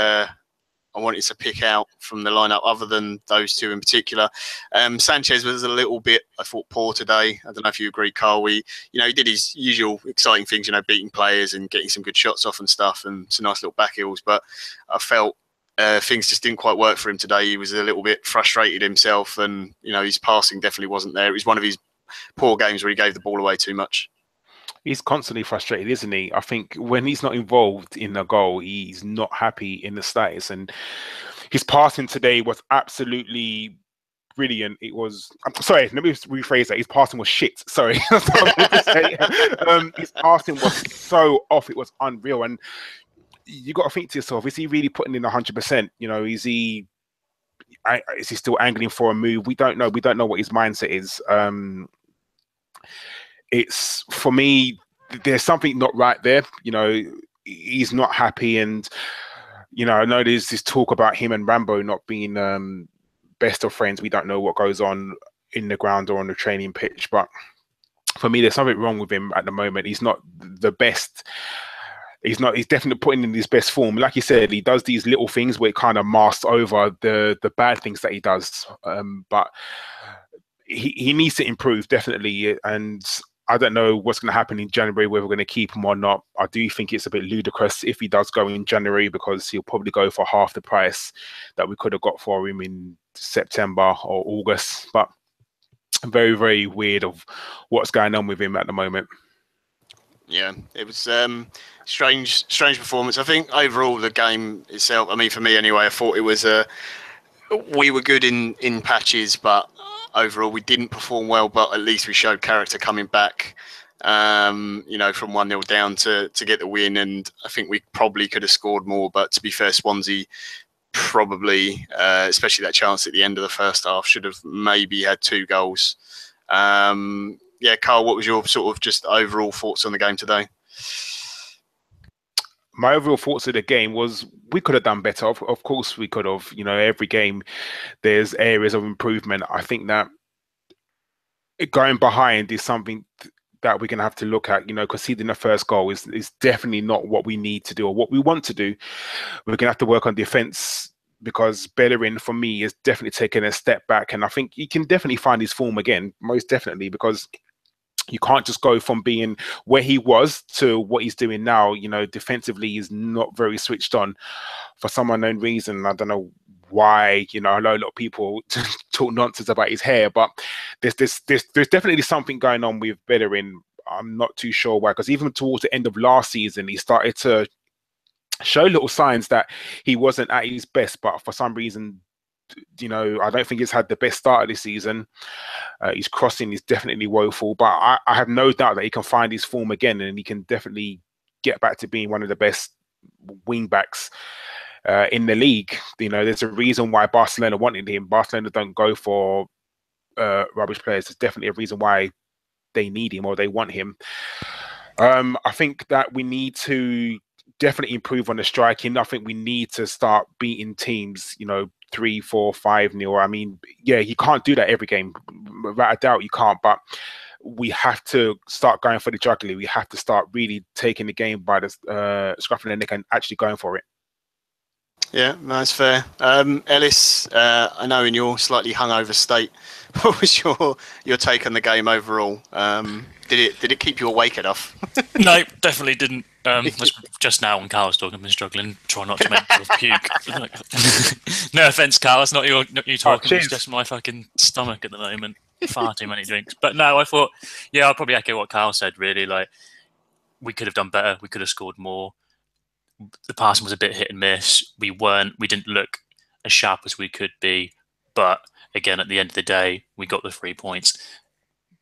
I wanted to pick out from the lineup other than those two in particular. Sanchez was a little bit, I thought, poor today. I don't know if you agree, Karl. He did his usual exciting things, beating players and getting some good shots off and stuff and some nice little back heels. But I felt things just didn't quite work for him today. He was a little bit frustrated himself and, his passing definitely wasn't there. It was one of his poor games where he gave the ball away too much. He's constantly frustrated, isn't he? I think when he's not involved in the goal, he's not happy in the status. And his passing today was absolutely brilliant. It was, I'm sorry, let me rephrase that. His passing was shit. Sorry. His passing was so off. It was unreal. And you got to think to yourself, is he really putting in 100%? Is he still angling for a move? We don't know. We don't know what his mindset is. It's, for me, there's something not right there. He's not happy. And, I know there's this talk about him and Rambo not being best of friends. We don't know what goes on in the ground or on the training pitch. But for me, there's something wrong with him at the moment. He's not the best. He's definitely putting in his best form. Like you said, he does these little things where it kind of masks over the bad things that he does. But he needs to improve, definitely. And I don't know what's going to happen in January, whether we're going to keep him or not. I do think it's a bit ludicrous if he does go in January, because he'll probably go for half the price that we could have got for him in September or August. But very, very weird of what's going on with him at the moment. Yeah, it was strange performance. I think overall the game itself, I mean, for me anyway, I thought it was we were good in patches, but overall we didn't perform well, but at least we showed character coming back, from 1-0 down to get the win. And I think we probably could have scored more, but to be fair, Swansea probably, especially that chance at the end of the first half, should have maybe had 2 goals. Yeah, Karl, what was your sort of just overall thoughts on the game today? My overall thoughts of the game was we could have done better. Of course we could have. Every game there's areas of improvement. I think that going behind is something that we're going to have to look at. Conceding the first goal is definitely not what we need to do or what we want to do. We're going to have to work on defence, because Bellerin, for me, is definitely taking a step back. And I think he can definitely find his form again, most definitely, because you can't just go from being where he was to what he's doing now. Defensively, he's not very switched on for some unknown reason. I don't know why. I know a lot of people talk nonsense about his hair, but there's definitely something going on with Bellerin. I'm not too sure why, because even towards the end of last season, he started to show little signs that he wasn't at his best, but for some reason I don't think he's had the best start of this season. His crossing is definitely woeful, but I have no doubt that he can find his form again, and he can definitely get back to being one of the best wing backs in the league. There's a reason why Barcelona wanted him. Barcelona don't go for rubbish players. There's definitely a reason why they need him or they want him. I think that we need to definitely improve on the striking. I think we need to start beating teams, 3, 4, 5-0. I mean, yeah, you can't do that every game. Without a doubt, you can't. But we have to start going for the jugular. We have to start really taking the game by the scruff of the neck and actually going for it. Yeah, that's fair. Ellis, I know in your slightly hungover state, what was your take on the game overall? Did it keep you awake enough? No, definitely didn't. Just now when Karl was talking, I've been struggling, trying not to make myself puke. No offense, Karl, it's not you talking. It's just my fucking stomach at the moment. Far too many drinks. But no, I thought, yeah, I'll probably echo what Karl said. Really, like we could have done better. We could have scored more. The passing was a bit hit and miss. We didn't look as sharp as we could be. But again, at the end of the day, we got the 3 points.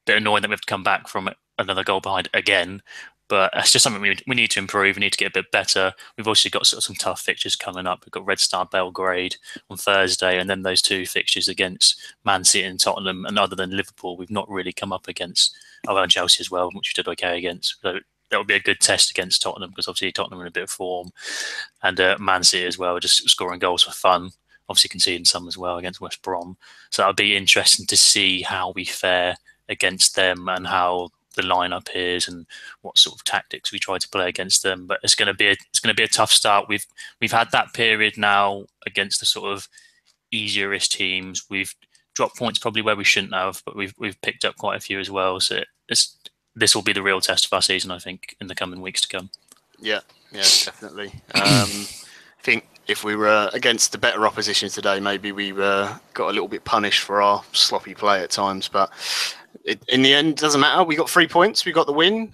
Bit annoying that we have to come back from another goal behind again. But it's just something we need to improve. We need to get a bit better. We've also got sort of some tough fixtures coming up. We've got Red Star Belgrade on Thursday, and then those 2 fixtures against Man City and Tottenham. And other than Liverpool, we've not really come up against Chelsea as well, which we did okay against. So that would be a good test against Tottenham, because obviously Tottenham are in a bit of form, and Man City as well, just scoring goals for fun. Obviously conceding some as well against West Brom. So that'll be interesting to see how we fare against them and how the lineup is and what sort of tactics we try to play against them. But it's going to be a tough start. We've had that period now against the sort of easier-ish teams. We've dropped points probably where we shouldn't have, but we've picked up quite a few as well. So this will be the real test of our season, I think, in the coming weeks to come. Yeah, definitely. I think if we were against the better opposition today, maybe we got a little bit punished for our sloppy play at times. But in the end, it doesn't matter. We got 3 points. We got the win.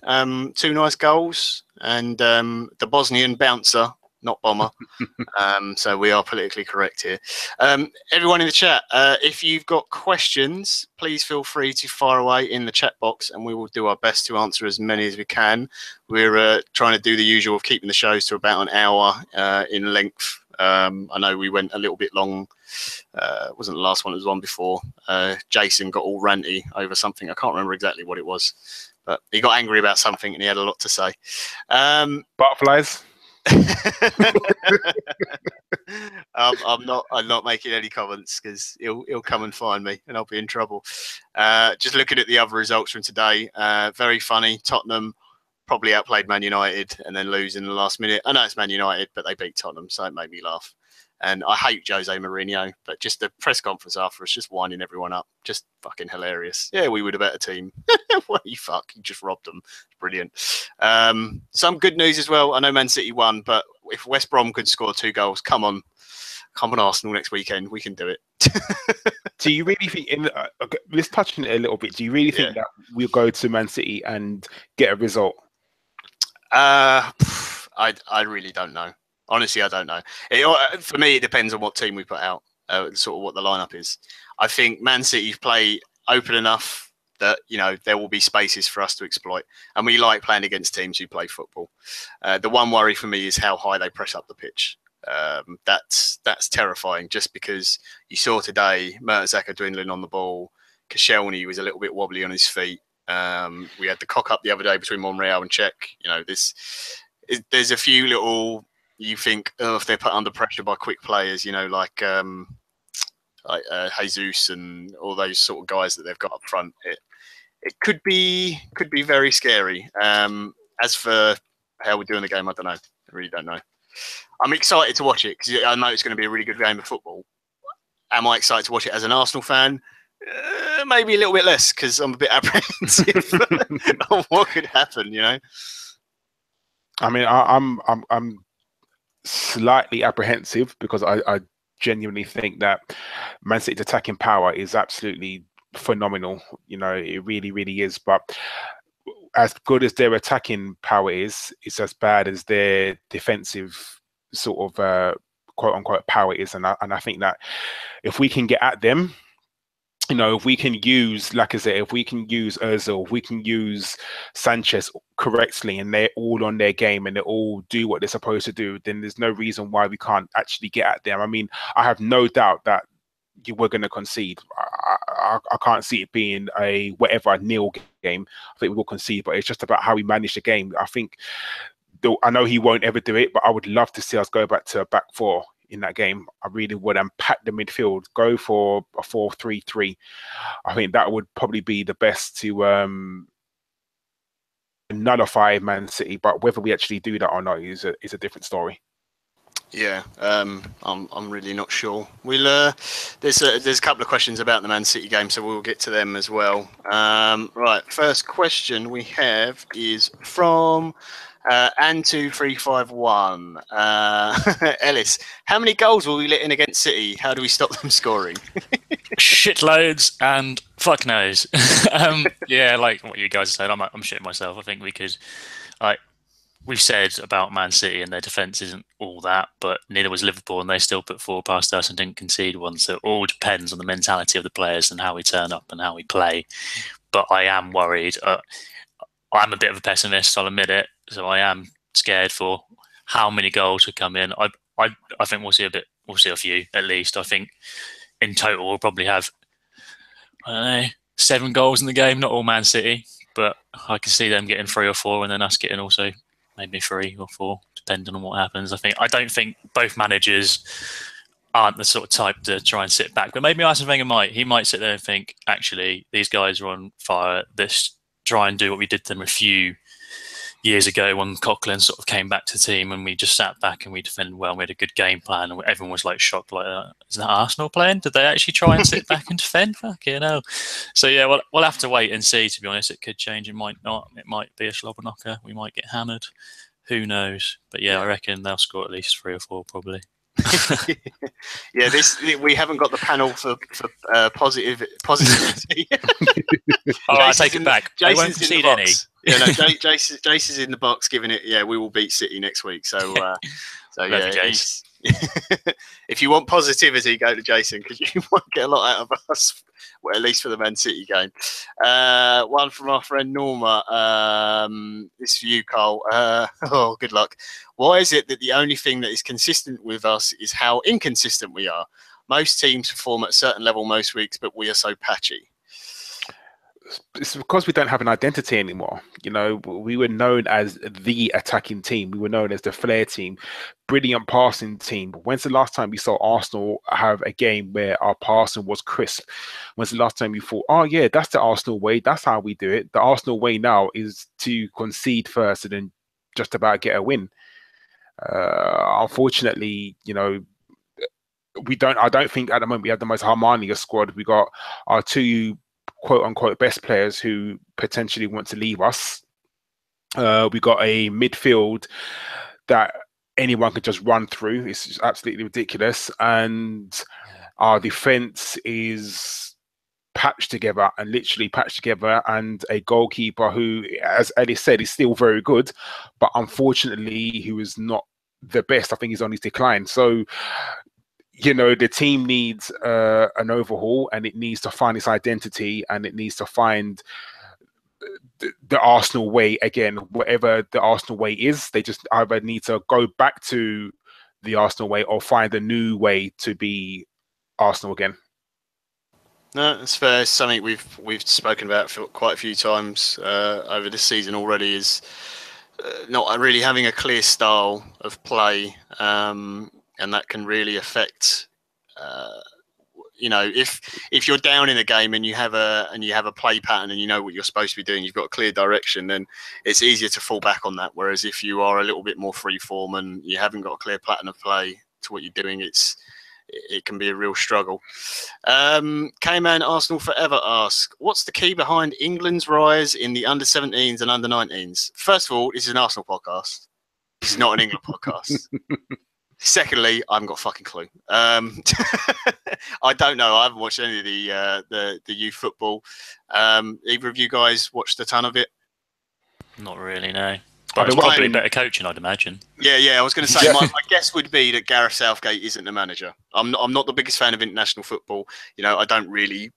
2 nice goals. And the Bosnian bouncer, not bomber. So we are politically correct here. Everyone in the chat, if you've got questions, please feel free to fire away in the chat box, and we will do our best to answer as many as we can. We're trying to do the usual of keeping the shows to about an hour in length. I know we went a little bit long. Wasn't the last one, it was one before. Jason got all ranty over something. I can't remember exactly what it was, but he got angry about something and he had a lot to say. Butterflies. I'm not making any comments because he'll come and find me and I'll be in trouble. Just looking at the other results from today, very funny. Tottenham probably outplayed Man United and then lose in the last minute. I know it's Man United, but they beat Tottenham, so it made me laugh. And I hate Jose Mourinho, but just the press conference after, just winding everyone up, just fucking hilarious. Yeah, we were the better team. What you fuck? You just robbed them. Brilliant. Some good news as well. I know Man City won, but if West Brom could score 2 goals, come on Arsenal next weekend. We can do it. Do you really think, let's touch on it a little bit, do you really think that we'll go to Man City and get a result? I really don't know. Honestly, I don't know. For me, it depends on what team we put out, sort of what the lineup is. I think Man City play open enough that, there will be spaces for us to exploit. And we like playing against teams who play football. The one worry for me is how high they press up the pitch. That's terrifying, just because you saw today Xhaka dwindling on the ball. Koscielny was a little bit wobbly on his feet. We had the cock up the other day between Monreal and Czech. There's a few little, you think, if they're put under pressure by quick players, like Jesus and all those sort of guys that they've got up front, it could be very scary. As for how we're doing the game, I don't know. I really don't know. I'm excited to watch it because I know it's going to be a really good game of football. Am I excited to watch it as an Arsenal fan? Maybe a little bit less, because I'm a bit apprehensive of what could happen. I mean, I'm slightly apprehensive because I genuinely think that Man City's attacking power is absolutely phenomenal. It really, really is. But as good as their attacking power is, it's as bad as their defensive sort of quote unquote power is, and I think that if we can get at them, if we can use Lacazette, if we can use Ozil, if we can use Sanchez correctly, and they're all on their game and they all do what they're supposed to do, then there's no reason why we can't actually get at them. I mean, I have no doubt that we're going to concede. I can't see it being a nil game. I think we will concede, but it's just about how we manage the game. I think, I know he won't ever do it, but I would love to see us go back to a back four in that game. I really would, and pack the midfield, go for a 4-3-3. I think that would probably be the best to nullify Man City, but whether we actually do that or not is a different story. Yeah, I'm really not sure. We'll there's a couple of questions about the Man City game, so we'll get to them as well. Right, first question we have is from An2351. Ellis, how many goals will we let in against City? How do we stop them scoring? Shitloads and fuck knows. Yeah, like what you guys said, I'm shitting myself. I think we could, we've said about Man City and their defence isn't all that, but neither was Liverpool, and they still put 4 past us and didn't concede one. So it all depends on the mentality of the players and how we turn up and how we play. But I am worried. I'm a bit of a pessimist, I'll admit it. So I am scared for how many goals would come in. I think we'll see a few at least. I think in total we'll probably have, I don't know, 7 goals in the game. Not all Man City, but I can see them getting 3 or 4, and then us getting also maybe 3 or 4, depending on what happens. I don't think both managers aren't the sort of type to try and sit back, but maybe Arsene Wenger might. He might sit there and think, actually, these guys are on fire. Let's try and do what we did to them a few years ago when Coquelin sort of came back to the team, and we just sat back and we defended well. We had a good game plan, and everyone was like shocked, like, is that Arsenal playing? Did they actually try and sit back and defend? Fucking hell. So yeah, we'll have to wait and see. To be honest, it could change. It might not. It might be a slobber knocker. We might get hammered. Who knows? But yeah, I reckon they'll score at least 3 or 4 probably. Yeah, we haven't got the panel for positivity. I take it back. They won't concede any. Yeah, no, Jason's in the box giving it. Yeah, we will beat City next week. So yeah, if you want positivity, go to Jason, because you won't get a lot out of us. Well, at least for the Man City game. One from our friend Norma. This for you, Karl. Oh, good luck. Why is it that the only thing that is consistent with us is how inconsistent we are? Most teams perform at a certain level most weeks, but we are so patchy. It's because we don't have an identity anymore. We were known as the attacking team. We were known as the flair team, brilliant passing team. But when's the last time we saw Arsenal have a game where our passing was crisp? When's the last time we thought, oh yeah, that's the Arsenal way, that's how we do it? The Arsenal way now is to concede first and then just about get a win. Unfortunately, we don't. I don't think at the moment we have the most harmonious squad. We got our 2 quote-unquote best players who potentially want to leave us. We got a midfield that anyone could just run through. It's just absolutely ridiculous. And our defence is patched together, and literally patched together, and a goalkeeper who, as Ellis said, is still very good, but unfortunately who is not the best. I think he's on his decline. So the team needs an overhaul, and it needs to find its identity, and it needs to find the Arsenal way again. Whatever the Arsenal way is, they just either need to go back to the Arsenal way or find a new way to be Arsenal again. No, that's fair. It's something we've spoken about for quite a few times over this season already, is not really having a clear style of play. And that can really affect, if you're down in a game and you have a play pattern and you know what you're supposed to be doing, you've got a clear direction, then it's easier to fall back on that. Whereas if you are a little bit more free form and you haven't got a clear pattern of play to what you're doing, it can be a real struggle. K-Man Arsenal Forever asks, what's the key behind England's rise in the under-17s and under-19s? First of all, this is an Arsenal podcast. This is not an England podcast. Secondly, I haven't got a fucking clue. I don't know. I haven't watched any of the youth football. Either of you guys watched a ton of it? Not really, no. But it's probably better coaching, I'd imagine. Yeah. I was going to say, my guess would be that Gareth Southgate isn't the manager. I'm not the biggest fan of international football. I don't really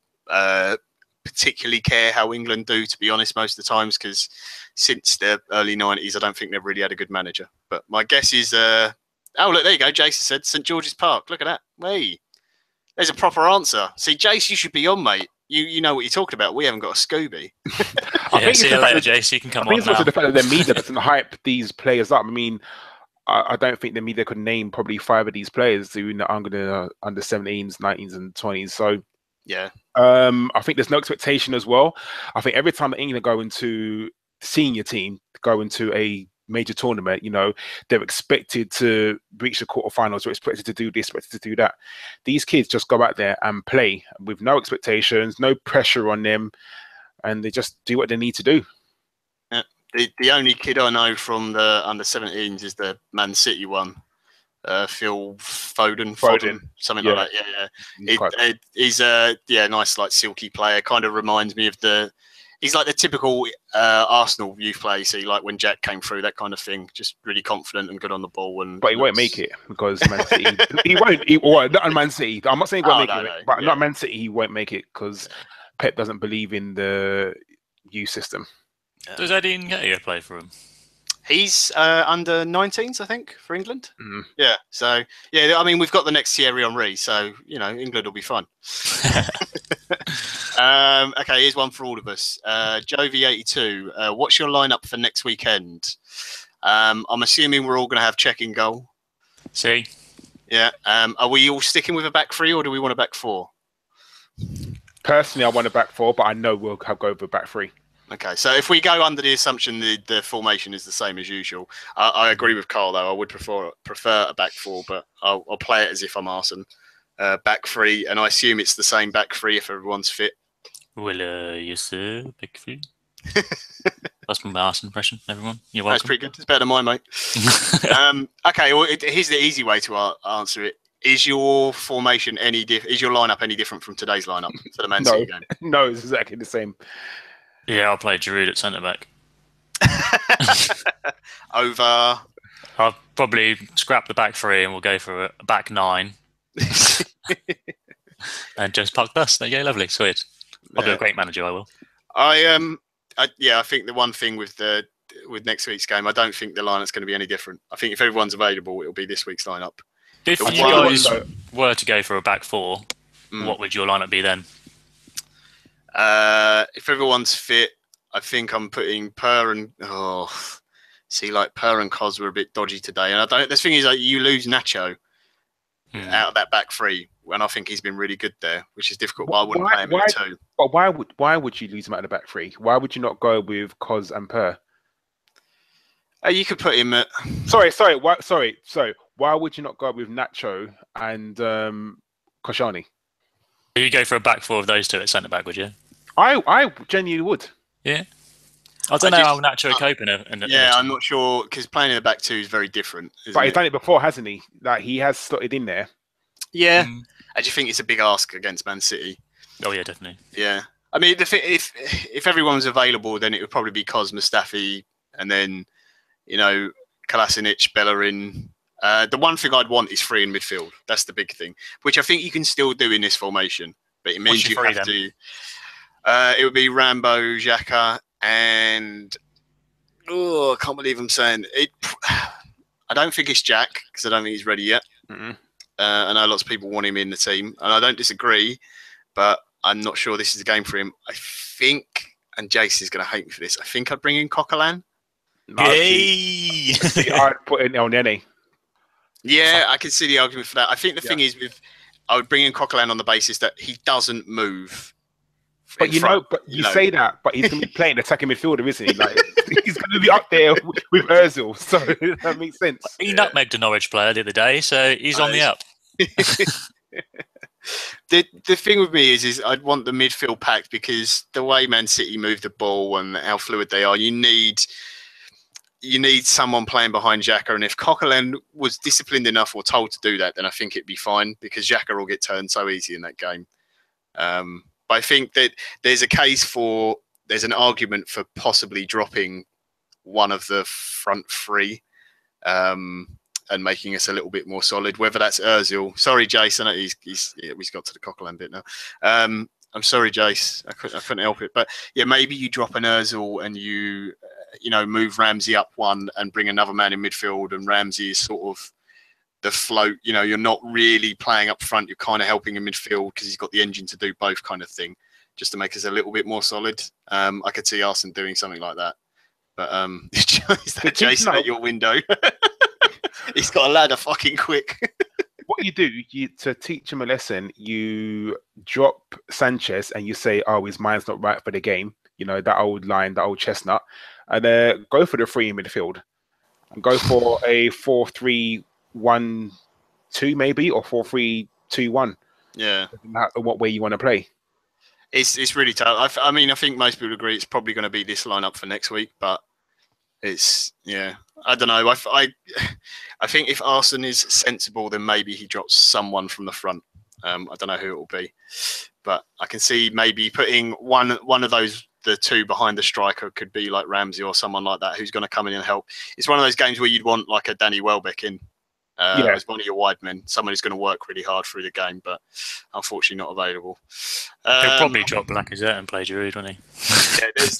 particularly care how England do, to be honest, most of the times, because since the early 90s, I don't think they've really had a good manager. But my guess is, oh, look, there you go. Jason said St George's Park. Look at that. Hey, there's a proper answer. See, Jace, you should be on, mate. You know what you're talking about. We haven't got a Scooby. I think see you later, Jace. You can come on now. I think it's also the fact that the media doesn't hype these players up. I mean, I don't think the media could name probably 5 of these players who are under 17s, 19s, and 20s. So yeah, I think there's no expectation as well. I think every time that England go into senior team, go into a major tournament, they're expected to reach the quarterfinals, they're expected to do this, expected to do that. These kids just go out there and play with no expectations, no pressure on them, and they just do what they need to do. Yeah. The only kid I know from the under 17s is the Man City one. Phil Foden, something like that. Yeah. He's a nice, like, silky player. Kind of reminds me of he's like the typical Arsenal youth player. See, like when Jack came through, that kind of thing. Just really confident and good on the ball. But he won't make it because Man City. He won't. Not on Man City. I'm not saying he won't make it, but not Man City. He won't make it because Pep doesn't believe in the youth system. Yeah. Does Eddie Nketiah play for him? He's under 19s, I think, for England. Mm. Yeah. So, I mean, we've got the next Thierry Henry, so, England will be fun. Okay, here's one for all of us. Jovi82, what's your lineup for next weekend? I'm assuming we're all going to have Czech in goal. See? Yeah. Are we all sticking with a back 3 or do we want a back 4? Personally, I want a back 4, but I know we'll go with a back 3. Okay, so if we go under the assumption the formation is the same as usual, I agree with Karl, though. I would prefer a back 4, but I'll play it as if I'm Arsene. Back 3, and I assume it's the same back 3 if everyone's fit. Well, yes, sir. Back 3. That's my Arsene impression, everyone. You're welcome. That's pretty good. It's better than mine, mate. Okay, well, here's the easy way to answer it. Is your formation is your lineup any different from today's lineup for the Man City game? No, it's exactly the same. Yeah, I'll play Giroud at centre-back. Over? I'll probably scrap the back 3 and we'll go for a back 9. And just park bus. There you go, lovely, sweet. I'll be a great manager, I will. I think the one thing with next week's game, I don't think the lineup's going to be any different. I think if everyone's available, it'll be this week's lineup. If you guys were to go for a back 4, what would your lineup be then? If everyone's fit, I think I'm putting Per and Per and Cos were a bit dodgy today, and the thing is, like, you lose Nacho out of that back 3, and I think he's been really good there, which is difficult. But I wouldn't play him in 2. But why would you lose him out of the back 3? Why would you not go with Cos and Per? You could put him at. Sorry. Why would you not go with Nacho and Koscielny? You go for a back 4 of those two at centre back, would you? I genuinely would. Yeah. I don't know how Nacho cope in I'm not sure, because playing in the back 2 is very different. But he's done it before, hasn't he? Like, he has slotted in there. Yeah. I just think it's a big ask against Man City. Oh yeah, definitely. Yeah. I mean, if everyone's available, then it would probably be Cos, Mustafi, and then Kolasinac, Bellerin. The one thing I'd want is 3 in midfield. That's the big thing, which I think you can still do in this formation. But it means you have to. It would be Rambo, Xhaka, and I can't believe I'm saying it. I don't think it's Jack because I don't think he's ready yet. I know lots of people want him in the team, and I don't disagree, but I'm not sure this is the game for him. I think, and Jace is going to hate me for this, I think I'd bring in Coquelin. Yay! I'd put in El Nene. Yeah, I can see the argument for that. I think the thing is, I would bring in Coquelin on the basis that he doesn't move. But you say that, but he's going to be playing attacking midfielder, isn't he? Like, he's going to be up there with Ozil, so that makes sense. He nutmegged a Norwich player the other day, so he's on the up. The thing with me is I'd want the midfield packed because the way Man City move the ball and how fluid they are, you need someone playing behind Xhaka, and if Coquelin was disciplined enough or told to do that, then I think it'd be fine because Xhaka will get turned so easy in that game. But I think that there's an argument for possibly dropping one of the front three, and making us a little bit more solid. Whether that's Ozil. Sorry, Jason. He's got to the Coquelin bit now. I'm sorry, Jace. I couldn't help it. But yeah, maybe you drop an Ozil and you move Ramsey up one and bring another man in midfield, and Ramsey is sort of the float. You're not really playing up front. You're kind of helping in midfield because he's got the engine to do both, kind of thing, just to make us a little bit more solid. I could see Arsene doing something like that. But is that Jason at your window? He's got a ladder fucking quick. What you do, to teach him a lesson, you drop Sanchez and you say, "Oh, his mind's not right for the game." That old line, that old chestnut, and go for the three in midfield, and go for a 4-3-1-2 maybe, or 4-3-2-1. Yeah, what way you want to play. It's really tough. I mean, I think most people agree it's probably going to be this lineup for next week, but I don't know. I think if Arsene is sensible, then maybe he drops someone from the front. I don't know who it will be, but I can see maybe putting one of those, the two behind the striker, could be like Ramsey or someone like that, who's going to come in and help. It's one of those games where you'd want like a Danny Welbeck in. As one of your wide men, someone who's going to work really hard through the game, but unfortunately not available. He'll probably drop Lacazette and play Giroud, won't he?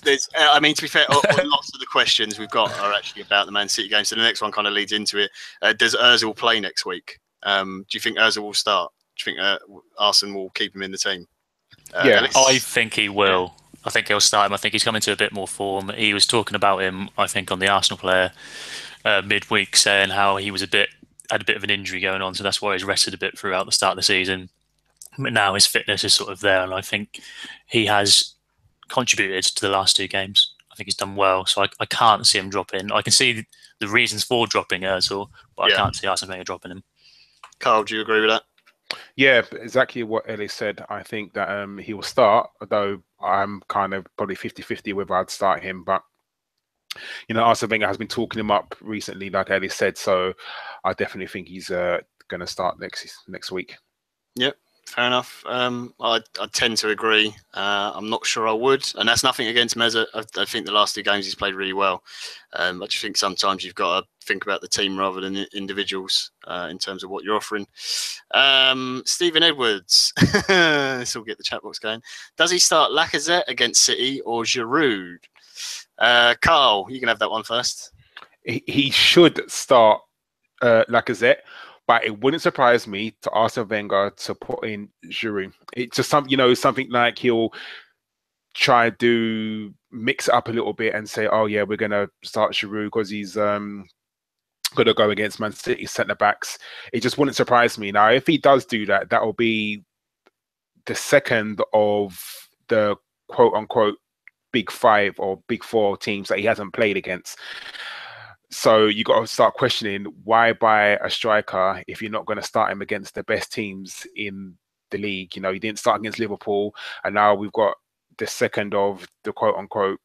There's. I mean, to be fair, lots of the questions we've got are actually about the Man City game. So the next one kind of leads into it. Does Ozil play next week? Do you think Ozil will start? Do you think Arsene will keep him in the team? Ellis? I think he will. I think he'll start him. I think he's coming to a bit more form. He was talking about him, I think, on the Arsenal Player midweek, saying how he was had a bit of an injury going on, so that's why he's rested a bit throughout the start of the season. But now his fitness is sort of there, and I think he has contributed to the last two games. I think he's done well, so I can't see him dropping. I can see the reasons for dropping Ozil, but I can't see Arsene Wenger dropping him. Karl, do you agree with that? Yeah, exactly what Ellis said. I think that he will start, although I'm kind of probably 50-50 whether I'd start him, but Arsene Wenger has been talking him up recently, like Ellis said, so I definitely think he's going to start next week. Yep, fair enough. I tend to agree. I'm not sure I would, and that's nothing against Meza. I think the last two games he's played really well. I just think sometimes you've got to think about the team rather than individuals in terms of what you're offering. Stephen Edwards, this will get the chat box going. Does he start Lacazette against City or Giroud? Karl, you can have that one first. He should start Lacazette, but it wouldn't surprise me to Arsene Wenger to put in Giroud. It's just something like he'll try to mix it up a little bit and say, "Oh yeah, we're gonna start Giroud because he's gonna go against Man City centre backs." It just wouldn't surprise me. Now, if he does do that, that will be the second of the quote unquote big five or big four teams that he hasn't played against. So you got to start questioning, why buy a striker if you're not going to start him against the best teams in the league? You didn't start against Liverpool, and now we've got the second of the quote unquote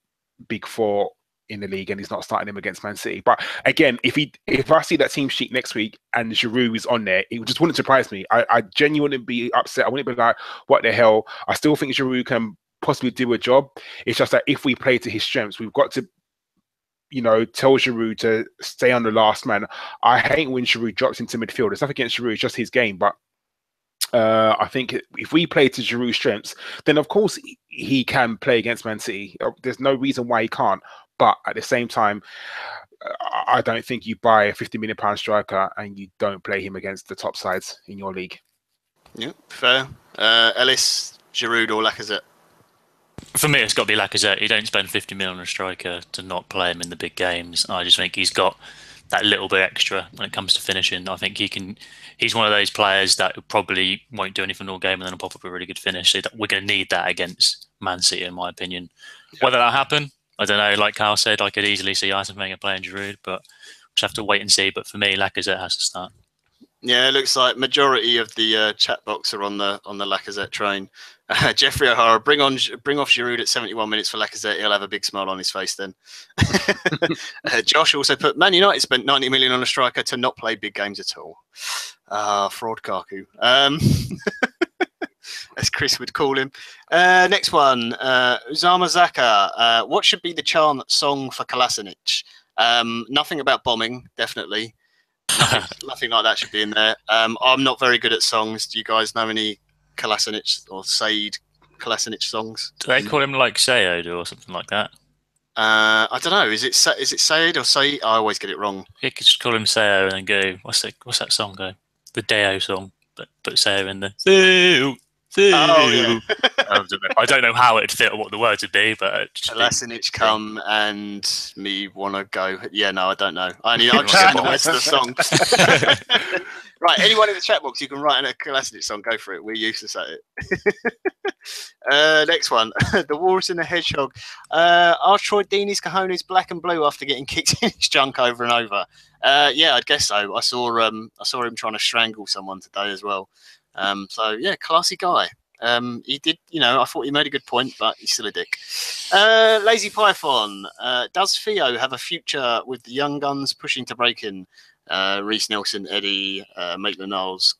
big four in the league, and he's not starting him against Man City. But again, if I see that team sheet next week and Giroud is on there, it just wouldn't surprise me. I genuinely be upset. I wouldn't be like, what the hell? I still think Giroud can possibly do a job. It's just that if we play to his strengths, we've got to tell Giroud to stay on the last man. I hate when Giroud drops into midfield. It's nothing against Giroud, it's just his game. But I think if we play to Giroud's strengths, then of course he can play against Man City. There's no reason why he can't. But at the same time, I don't think you buy a £50 million striker and you don't play him against the top sides in your league. Yeah, fair. Ellis, Giroud or Lacazette? For me, it's got to be Lacazette. You don't spend 50 million on a striker to not play him in the big games. I just think he's got that little bit extra when it comes to finishing. I think he's one of those players that probably won't do anything all game and then will pop up a really good finish. So we're going to need that against Man City, in my opinion. Yeah. Whether that happen, I don't know. Like Karl said, I could easily see Arsene Wenger playing Giroud, but we'll just have to wait and see. But for me, Lacazette has to start. Yeah, it looks like majority of the chat box are on the Lacazette train. Jeffrey O'Hara, bring off Giroud at 71 minutes for Lacazette. He'll have a big smile on his face then. Josh also put, Man United spent 90 million on a striker to not play big games at all. Fraud Kaku. As Chris would call him. Next one, Uzama Xhaka. What should be the chant song for Kolasinac? Nothing about bombing, definitely. Nothing like that should be in there. I'm not very good at songs. Do you guys know any Kolasinac or Said Kolasinac songs? Do they call him like Sayod or something like that? I don't know. Is it Said or Said? I always get it wrong. You could just call him Sayo and then go. What's that song go? The Deo song, but put Sayo in there. Sayo. Oh yeah. I don't know how it'd fit or what the words would be, but Kolasinac come and me wanna go. Yeah, no, I don't know. I just know the rest of the song. Right, anyone in the chat box, you can write in a Kolasinac song. Go for it. We're useless at it. Next one, the Walrus and the Hedgehog. Are Troy Deeney's cojones black and blue after getting kicked in his junk over and over? Yeah, I'd guess so. I saw him trying to strangle someone today as well. So yeah, classy guy. He did, I thought he made a good point, but he's still a dick. Lazy Python. Does Theo have a future with the young guns pushing to break in? Reece Nelson, Eddie, Maitland-Niles,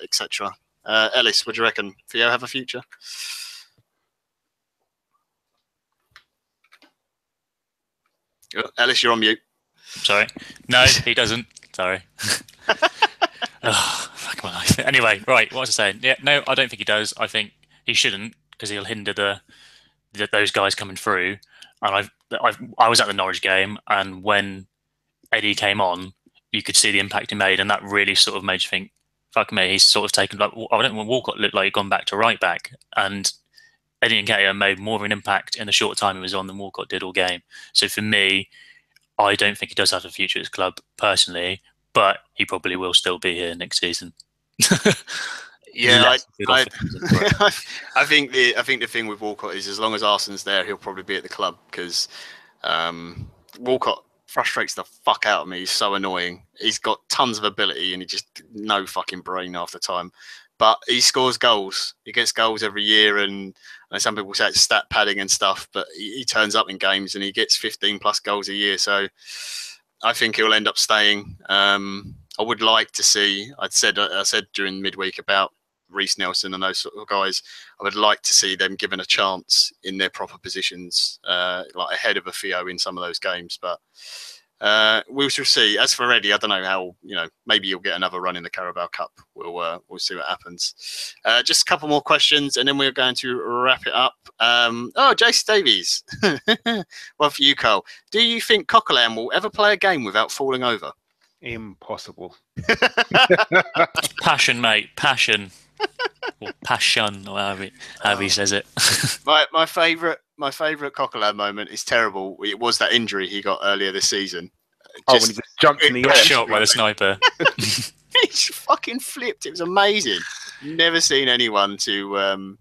etc. Ellis, what do you reckon? Theo have a future? Ellis, you're on mute. Sorry. No, he doesn't. Sorry. Oh, fuck my life. Anyway, right, what was I saying? Yeah, no, I don't think he does. I think he shouldn't, because he'll hinder those guys coming through. And I was at the Norwich game, and when Eddie came on, you could see the impact he made, and that really sort of made you think, fuck me, he's sort of taken, like, I don't want Walcott looked like he'd gone back to right back, and Eddie Nketiah made more of an impact in the short time he was on than Walcott did all game. So for me, I don't think he does have a future at his club personally, but he probably will still be here next season. Yeah, I think the thing with Walcott is, as long as Arsenal's there, he'll probably be at the club, because Walcott frustrates the fuck out of me. He's so annoying. He's got tons of ability and he just no fucking brain half the time. But he scores goals. He gets goals every year, and some people say it's stat padding and stuff, but he turns up in games and he gets 15 plus goals a year. So I think he'll end up staying. I would like to see. I said during midweek about Reece Nelson and those sort of guys. I would like to see them given a chance in their proper positions, like ahead of a Theo in some of those games. But we shall see. As for Eddie, I don't know how. Maybe you'll get another run in the Carabao Cup. We'll see what happens. Just a couple more questions, and then we're going to wrap it up. Jace Davies. Well, for you, Karl. Do you think Coquelin will ever play a game without falling over? Impossible. Passion, mate. Passion. Or passion, or however he says it. my favourite Coquelin moment is terrible. It was that injury he got earlier this season. When he just jumped in the air. Shot by the sniper. He fucking flipped. It was amazing. Never seen anyone to,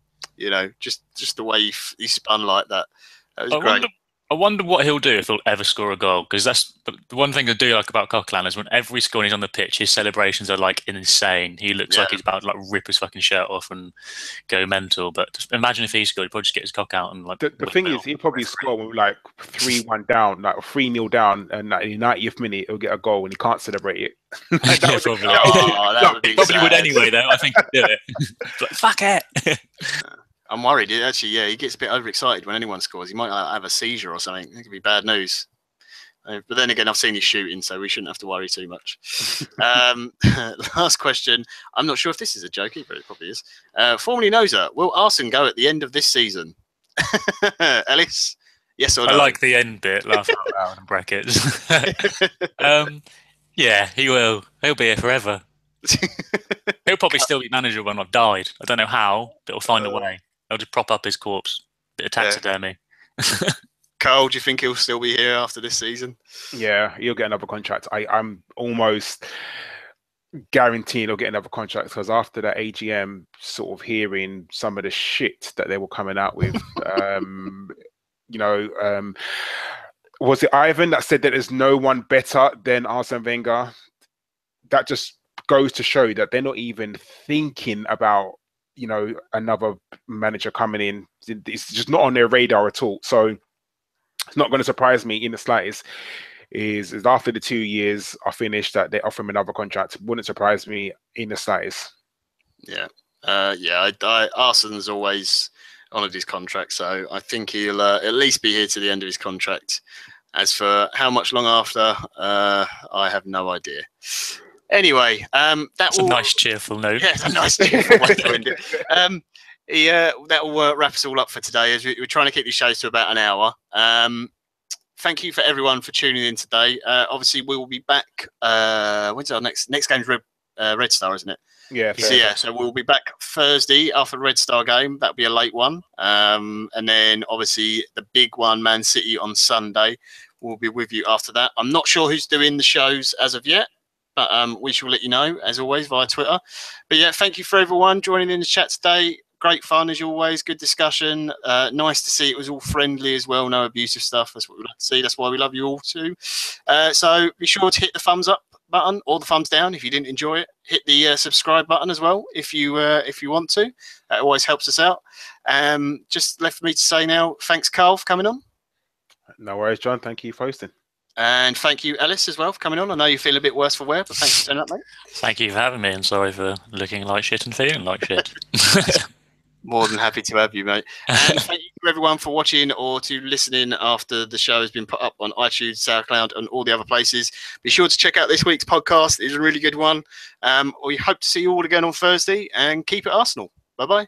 just the way he spun like that. That was great. I wonder what he'll do if he'll ever score a goal, because that's the one thing I do like about Coquelin is whenever he's scoring, he's on the pitch, his celebrations are like insane. He looks like he's about to like rip his fucking shirt off and go mental. But just imagine if he scored, he'd probably just get his cock out and like. The thing is, he'll probably score when we're like 3-1 down, like 3-0 down, and like in the 90th minute he'll get a goal and he can't celebrate it. That probably would anyway, though. I think he'd do it. Like, fuck it. I'm worried. Actually, he gets a bit overexcited when anyone scores. He might have a seizure or something. It could be bad news. But then again, I've seen his shooting, so we shouldn't have to worry too much. Last question. I'm not sure if this is a joke either. It probably is. Formerly Noser, will Arsenal go at the end of this season? Ellis? Yes or no? I like the end bit. Laugh out loud in brackets. Yeah, he will. He'll be here forever. He'll probably still be manager when I've died. I don't know how, but he'll find a way. I'll just prop up his corpse. Bit of taxidermy. Karl, do you think he'll still be here after this season? Yeah, he'll get another contract. I'm almost guaranteeing he'll get another contract, because after that AGM, sort of hearing some of the shit that they were coming out with, was it Ivan that said that there's no one better than Arsene Wenger? That just goes to show that they're not even thinking about another manager coming in. It's just not on their radar at all. So it's not going to surprise me in the slightest is after the 2 years are finished that they offer him another contract. Wouldn't surprise me in the slightest. Arsenal's always honoured his contract, so I think he'll at least be here to the end of his contract. As for how much long after, I have no idea. Anyway, that's a nice cheerful note. Yeah, it's a nice cheerful way to end it. That will wrap us all up for today, as we're trying to keep these shows to about an hour. Thank you for everyone for tuning in today. Obviously, we will be back. When's our next game's Red Star, isn't it? Yeah. So we'll be back Thursday after the Red Star game. That'll be a late one. And then obviously the big one, Man City on Sunday. We'll be with you after that. I'm not sure who's doing the shows as of yet, but we shall let you know, as always, via Twitter. But yeah, thank you for everyone joining in the chat today. Great fun, as always. Good discussion. Nice to see it was all friendly as well. No abusive stuff. That's what we like to see. That's why we love you all too. So be sure to hit the thumbs up button or the thumbs down if you didn't enjoy it. Hit the subscribe button as well if you want to. That always helps us out. Just left for me to say now, thanks, Karl, for coming on. No worries, John. Thank you for hosting. And thank you, Ellis, as well, for coming on. I know you feel a bit worse for wear, but thanks for turning up, mate. Thank you for having me, and sorry for looking like shit and feeling like shit. More than happy to have you, mate. And thank you to everyone for watching or to listening after the show has been put up on iTunes, SoundCloud, and all the other places. Be sure to check out this week's podcast. It's a really good one. We hope to see you all again on Thursday, and keep it Arsenal. Bye-bye.